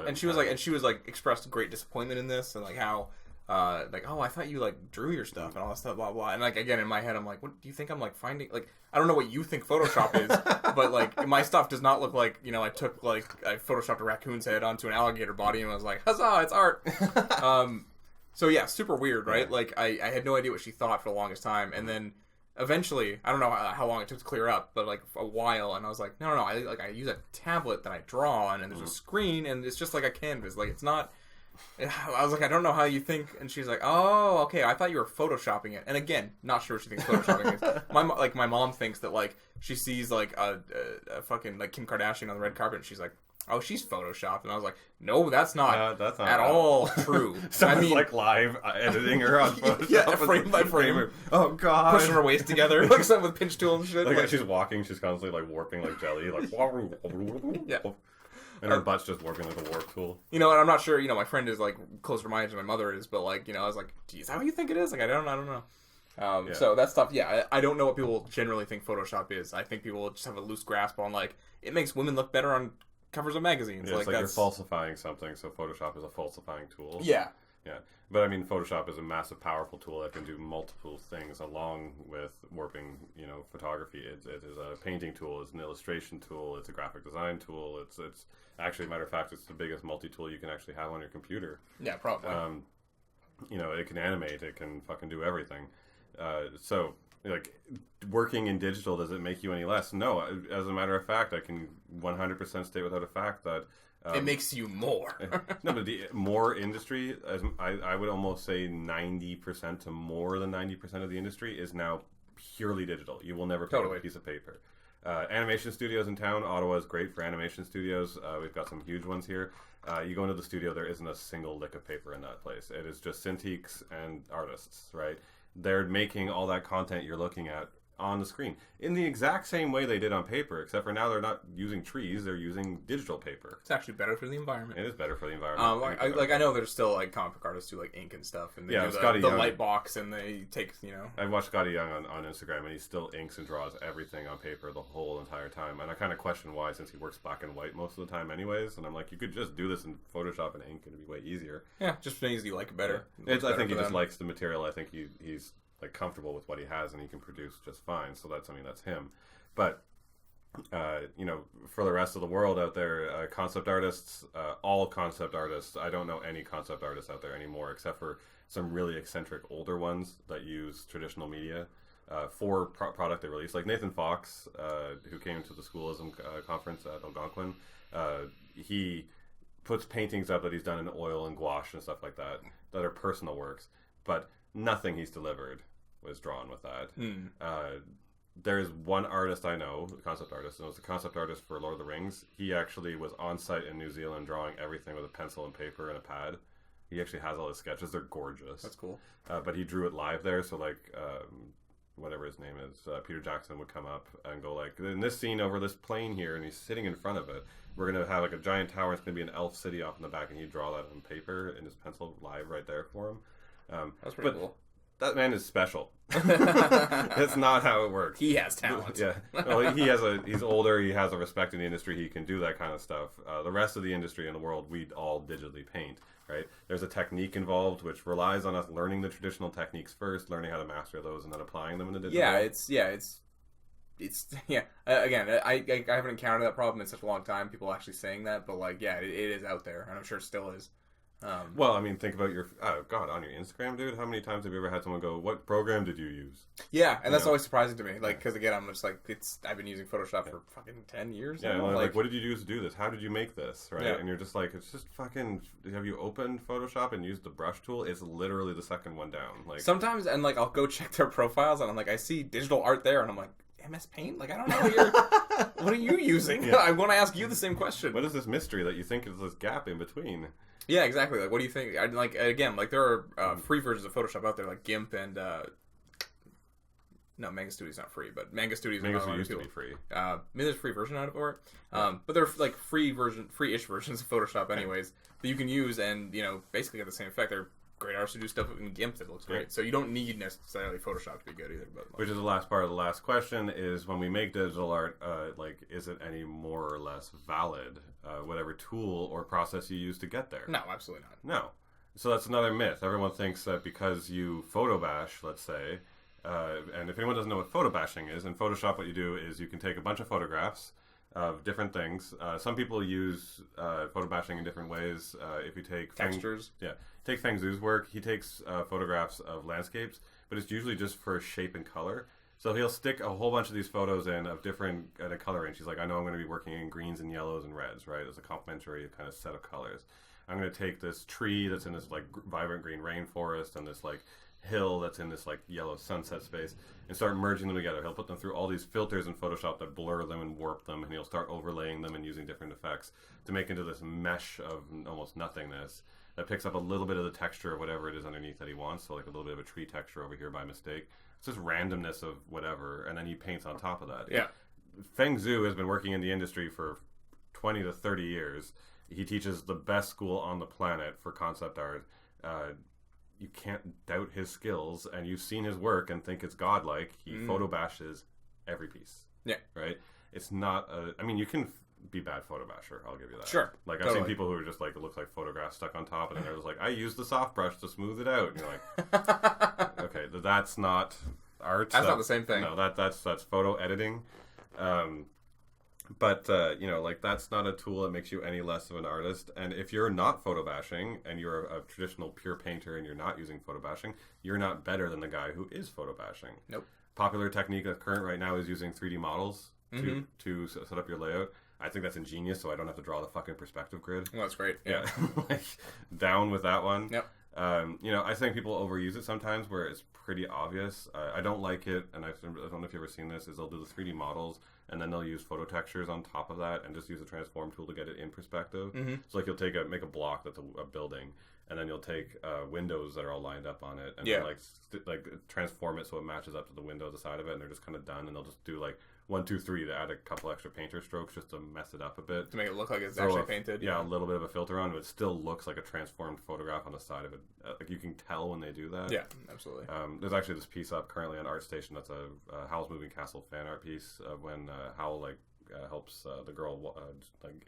And she was like expressed great disappointment in this, and like how. Like, oh, I thought you like drew your stuff and all that stuff, blah blah. And like again in my head, I'm like, what do you think I'm like finding? Like, I don't know what you think Photoshop is, but like my stuff does not look like I took like I photoshopped a raccoon's head onto an alligator body and I was like, huzzah, it's art. So yeah, super weird, right? Yeah. Like I had no idea what she thought for the longest time, and then eventually, I don't know how long it took to clear up, but like a while, and I was like, no, I use a tablet that I draw on, and there's a screen, and it's just like a canvas, like it's not. I was like, I don't know how you think, and she's like, oh, okay, I thought you were photoshopping it. And again, not sure what she thinks photoshopping is. My mom thinks that like she sees like a fucking like Kim Kardashian on the red carpet, and she's like, oh, she's photoshopped, and I was like, no, that's not at all true. Someone's like live editing her on Photoshop. Yeah, frame by frame. Oh god, pushing her waist together, like something with pinch tool and shit. Like she's walking, she's constantly like warping like jelly, like yeah. And her butt's just working like a warp tool. And I'm not sure, my friend is like closer to my age than my mother is, but like, I was like, geez, is that what you think it is? Like, I don't know. So that stuff, yeah, I don't know what people generally think Photoshop is. I think people just have a loose grasp on like, it makes women look better on covers of magazines. Yeah, it's like you're falsifying something, so Photoshop is a falsifying tool. Yeah. Yeah. But I mean, Photoshop is a massive, powerful tool that can do multiple things along with warping, photography. It is a painting tool, it's an illustration tool, it's a graphic design tool, it's actually, matter of fact, it's the biggest multi-tool you can actually have on your computer. Yeah, probably. It can animate, it can fucking do everything. So, like, working in digital, does it make you any less? No. As a matter of fact, I can 100% state without a fact that it makes you more. No, but the more industry, I would almost say 90% to more than 90% of the industry is now purely digital. You will never pick up a piece of paper. Animation studios in town, Ottawa is great for animation studios. We've got some huge ones here. You go into the studio, there isn't a single lick of paper in that place. It is just Cintiqs and artists, right? They're making all that content you're looking at on the screen in the exact same way they did on paper, except for now they're not using trees, they're using digital paper. It's actually better for the environment. It is better for the environment. I know there's still like comic book artists do like ink and stuff, and they do the light box, and they take I watched Scotty Young on Instagram, and he still inks and draws everything on paper the whole entire time, and I kind of question why, since he works black and white most of the time anyways, and I'm like, you could just do this in Photoshop and ink and it'd be way easier. Yeah, just means you like it better. I think he just likes the material. I think he's like comfortable with what he has, and he can produce just fine. So that's him. But for the rest of the world out there, concept artists, all concept artists. I don't know any concept artists out there anymore, except for some really eccentric older ones that use traditional media for product they release. Like Nathan Fox, who came to the Schoolism conference at Algonquin, he puts paintings up that he's done in oil and gouache and stuff like that are personal works, but nothing he's delivered was drawn with that. There's one artist I know, a concept artist, and it was the concept artist for Lord of the Rings. He actually was on site in New Zealand drawing everything with a pencil and paper and a pad. He actually has all his sketches. They're gorgeous. That's cool. But he drew it live there, so like whatever his name is, Peter Jackson would come up and go like, in this scene over this plane here, and he's sitting in front of it. We're going to have like a giant tower, it's going to be an elf city off in the back, and he'd draw that on paper in his pencil live right there for him. That's pretty cool. That man is special. That's not how it works. He has talent. Yeah. Well, he's older, he has a respect in the industry, he can do that kind of stuff. The rest of the industry in the world, we all digitally paint, right? There's a technique involved which relies on us learning the traditional techniques first, learning how to master those, and then applying them in the digital world. Again, I haven't encountered that problem in such a long time, people actually saying that, but like, yeah, it is out there, and I'm sure it still is. Well, I mean, think about on your Instagram, dude. How many times have you ever had someone go, "What program did you use?" Yeah, and that's always surprising to me. Like, because again, I'm just like, I've been using Photoshop for fucking 10 years. Yeah, like, what did you use to do this? How did you make this? Right? Yeah. And you're just like, it's just fucking. Have you opened Photoshop and used the brush tool? It's literally the second one down. Like sometimes, and like I'll go check their profiles, and I'm like, I see digital art there, and I'm like, MS Paint? Like, I don't know what are you using? Yeah. I want to ask you the same question. What is this mystery that you think is this gap in between? Yeah, exactly. Like, what do you think? There are free versions of Photoshop out there, like GIMP and No, Manga Studio's not free, but Manga Studio's Manga another one used to too. be free. Maybe there's a free version out of it, but they're like free-ish versions of Photoshop, anyways, that you can use and basically get the same effect. They're great artists to do stuff in GIMP that looks great. So you don't need necessarily Photoshop to be good either. But which is the last part of the last question is when we make digital art, is it any more or less valid? Whatever tool or process you use to get there. No, absolutely not. No. So that's another myth. Everyone thinks that because you photo bash, let's say. And if anyone doesn't know what photo bashing is, in Photoshop what you do is you can take a bunch of photographs of different things. Some people use photo bashing in different ways. If you take textures. Take Feng Zhu's work. He takes photographs of landscapes, but it's usually just for shape and color. So he'll stick a whole bunch of these photos in of different color range. He's like, I know I'm going to be working in greens and yellows and reds, right? As a complementary kind of set of colors. I'm going to take this tree that's in this like vibrant green rainforest and this like hill that's in this like yellow sunset space and start merging them together. He'll put them through all these filters in Photoshop that blur them and warp them, and he'll start overlaying them and using different effects to make into this mesh of almost nothingness that picks up a little bit of the texture of whatever it is underneath that he wants. So like a little bit of a tree texture over here by mistake. It's just randomness of whatever, and then he paints on top of that. Yeah. Feng Zhu has been working in the industry for 20 to 30 years. He teaches the best school on the planet for concept art. You can't doubt his skills, and you've seen his work and think it's godlike. He photo bashes every piece. Yeah. Right? It's not I mean, you can be bad photo basher, I'll give you that. Sure. Like, I've seen people who are just like, it looks like photographs stuck on top, and then they're just like, I used the soft brush to smooth it out. And you're like, okay, that's not art. That's not the same thing. No, that's photo editing. But like, that's not a tool that makes you any less of an artist. And if you're not photo bashing and you're a traditional pure painter and you're not using photo bashing, you're not better than the guy who is photo bashing. Nope. Popular technique that's current right now is using 3D models to set up your layout. I think that's ingenious, so I don't have to draw the fucking perspective grid. Well, that's great. Yeah. Like, down with that one. Yep. I think people overuse it sometimes where it's pretty obvious. I don't like it, and I don't know if you've ever seen this, is they'll do the 3D models, and then they'll use photo textures on top of that, and just use a transform tool to get it in perspective. So like you'll make a block that's a building, and then you'll take windows that are all lined up on it, and then, like transform it so it matches up to the window at the side of it, and they're just kind of done, and they'll just do like 1, 2, 3 to add a couple extra painter strokes just to mess it up a bit. To make it look like it's actually painted. Yeah, a little bit of a filter on it, but it still looks like a transformed photograph on the side of it. Like, you can tell when they do that. Yeah, absolutely. There's actually this piece up currently on ArtStation that's a Howl's Moving Castle fan art piece of when Howl helps the girl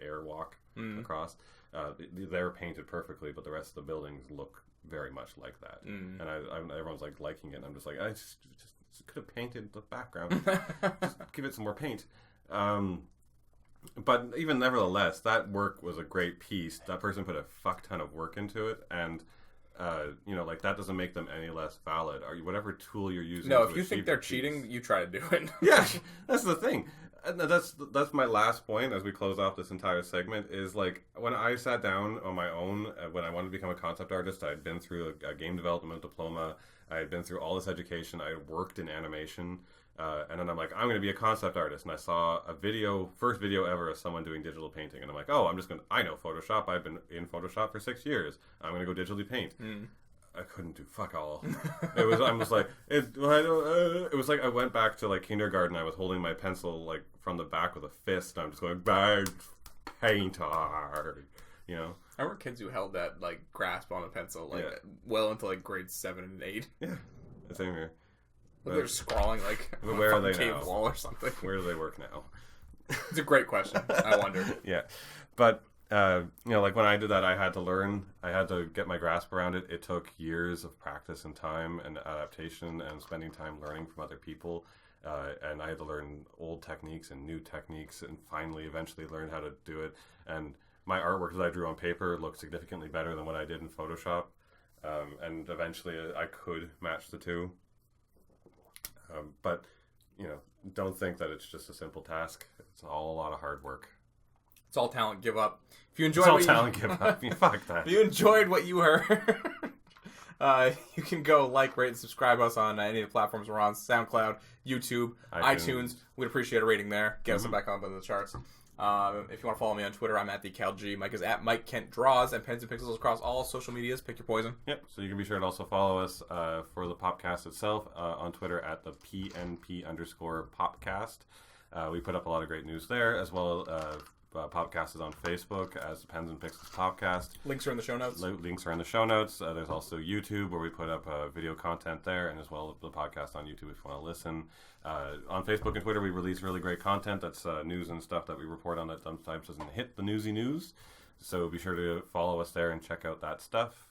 Ayer walk across. They're painted perfectly, but the rest of the buildings look very much like that. And everyone's like liking it, and I'm just like, I just could have painted the background. Just give it some more paint. But even nevertheless, that work was a great piece. That person put a fuck ton of work into it, and like, that doesn't make them any less valid. Whatever tool you're using. No, if you think they're cheating, you try to do it. Yeah, that's the thing. And that's my last point as we close off this entire segment is, like, when I sat down on my own, when I wanted to become a concept artist, I had been through a game development diploma. I had been through all this education. I had worked in animation. And then I'm like, I'm going to be a concept artist. And I saw first video ever of someone doing digital painting. And I'm like, oh, I know Photoshop. I've been in Photoshop for 6 years. I'm going to go digitally paint. I couldn't do fuck all. It was like I went back to like kindergarten. I was holding my pencil like from the back with a fist. And I'm just going, bad painter. I remember kids who held that like grasp on a pencil well into like grades 7 and 8. Yeah, same here. Look, they're scrawling like where are they cave now? Wall or something. Where do they work now? It's a great question. I wonder. Yeah, but like when I did that, I had to learn. I had to get my grasp around it. It took years of practice and time and adaptation and spending time learning from other people. And I had to learn old techniques and new techniques, and finally, eventually, learn how to do it. And my artwork that I drew on paper looked significantly better than what I did in Photoshop. And eventually, I could match the two. But don't think that it's just a simple task. It's all a lot of hard work. It's all talent. Give up. If you enjoyed, give up. Fuck that. If you enjoyed what you heard, you can go like, rate, and subscribe us on any of the platforms we're on: SoundCloud, YouTube, iTunes. We'd appreciate a rating there. Get us back up in the charts. If you want to follow me on Twitter, I'm at the CalG. Mike is at Mike Kent Draws, and Pens and Pixels across all social medias. Pick your poison. Yep. So you can be sure to also follow us for the podcast itself on Twitter at the PNP_Popcast. We put up a lot of great news there, as well as podcast is on Facebook as the Pens and Pixels Podcast. Links are in the show notes. Links are in the show notes. There's also YouTube where we put up video content there, and as well the podcast on YouTube if you want to listen. On Facebook and Twitter, we release really great content. That's news and stuff that we report on that sometimes doesn't hit the newsy news. So be sure to follow us there and check out that stuff.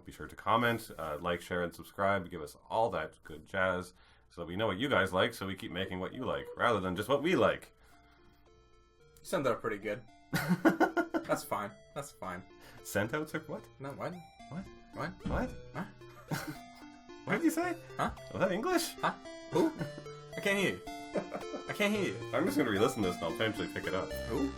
Be sure to comment, like, share, and subscribe. Give us all that good jazz so that we know what you guys like, so we keep making what you like rather than just what we like. You summed that up pretty good. That's fine. That's fine. Sent out, sir? What? No, what? What? What? What? Huh? What did you say? Huh? Was that English? Huh? Who? I can't hear you. I can't hear you. I'm just going to re-listen to this and I'll eventually pick it up. Who?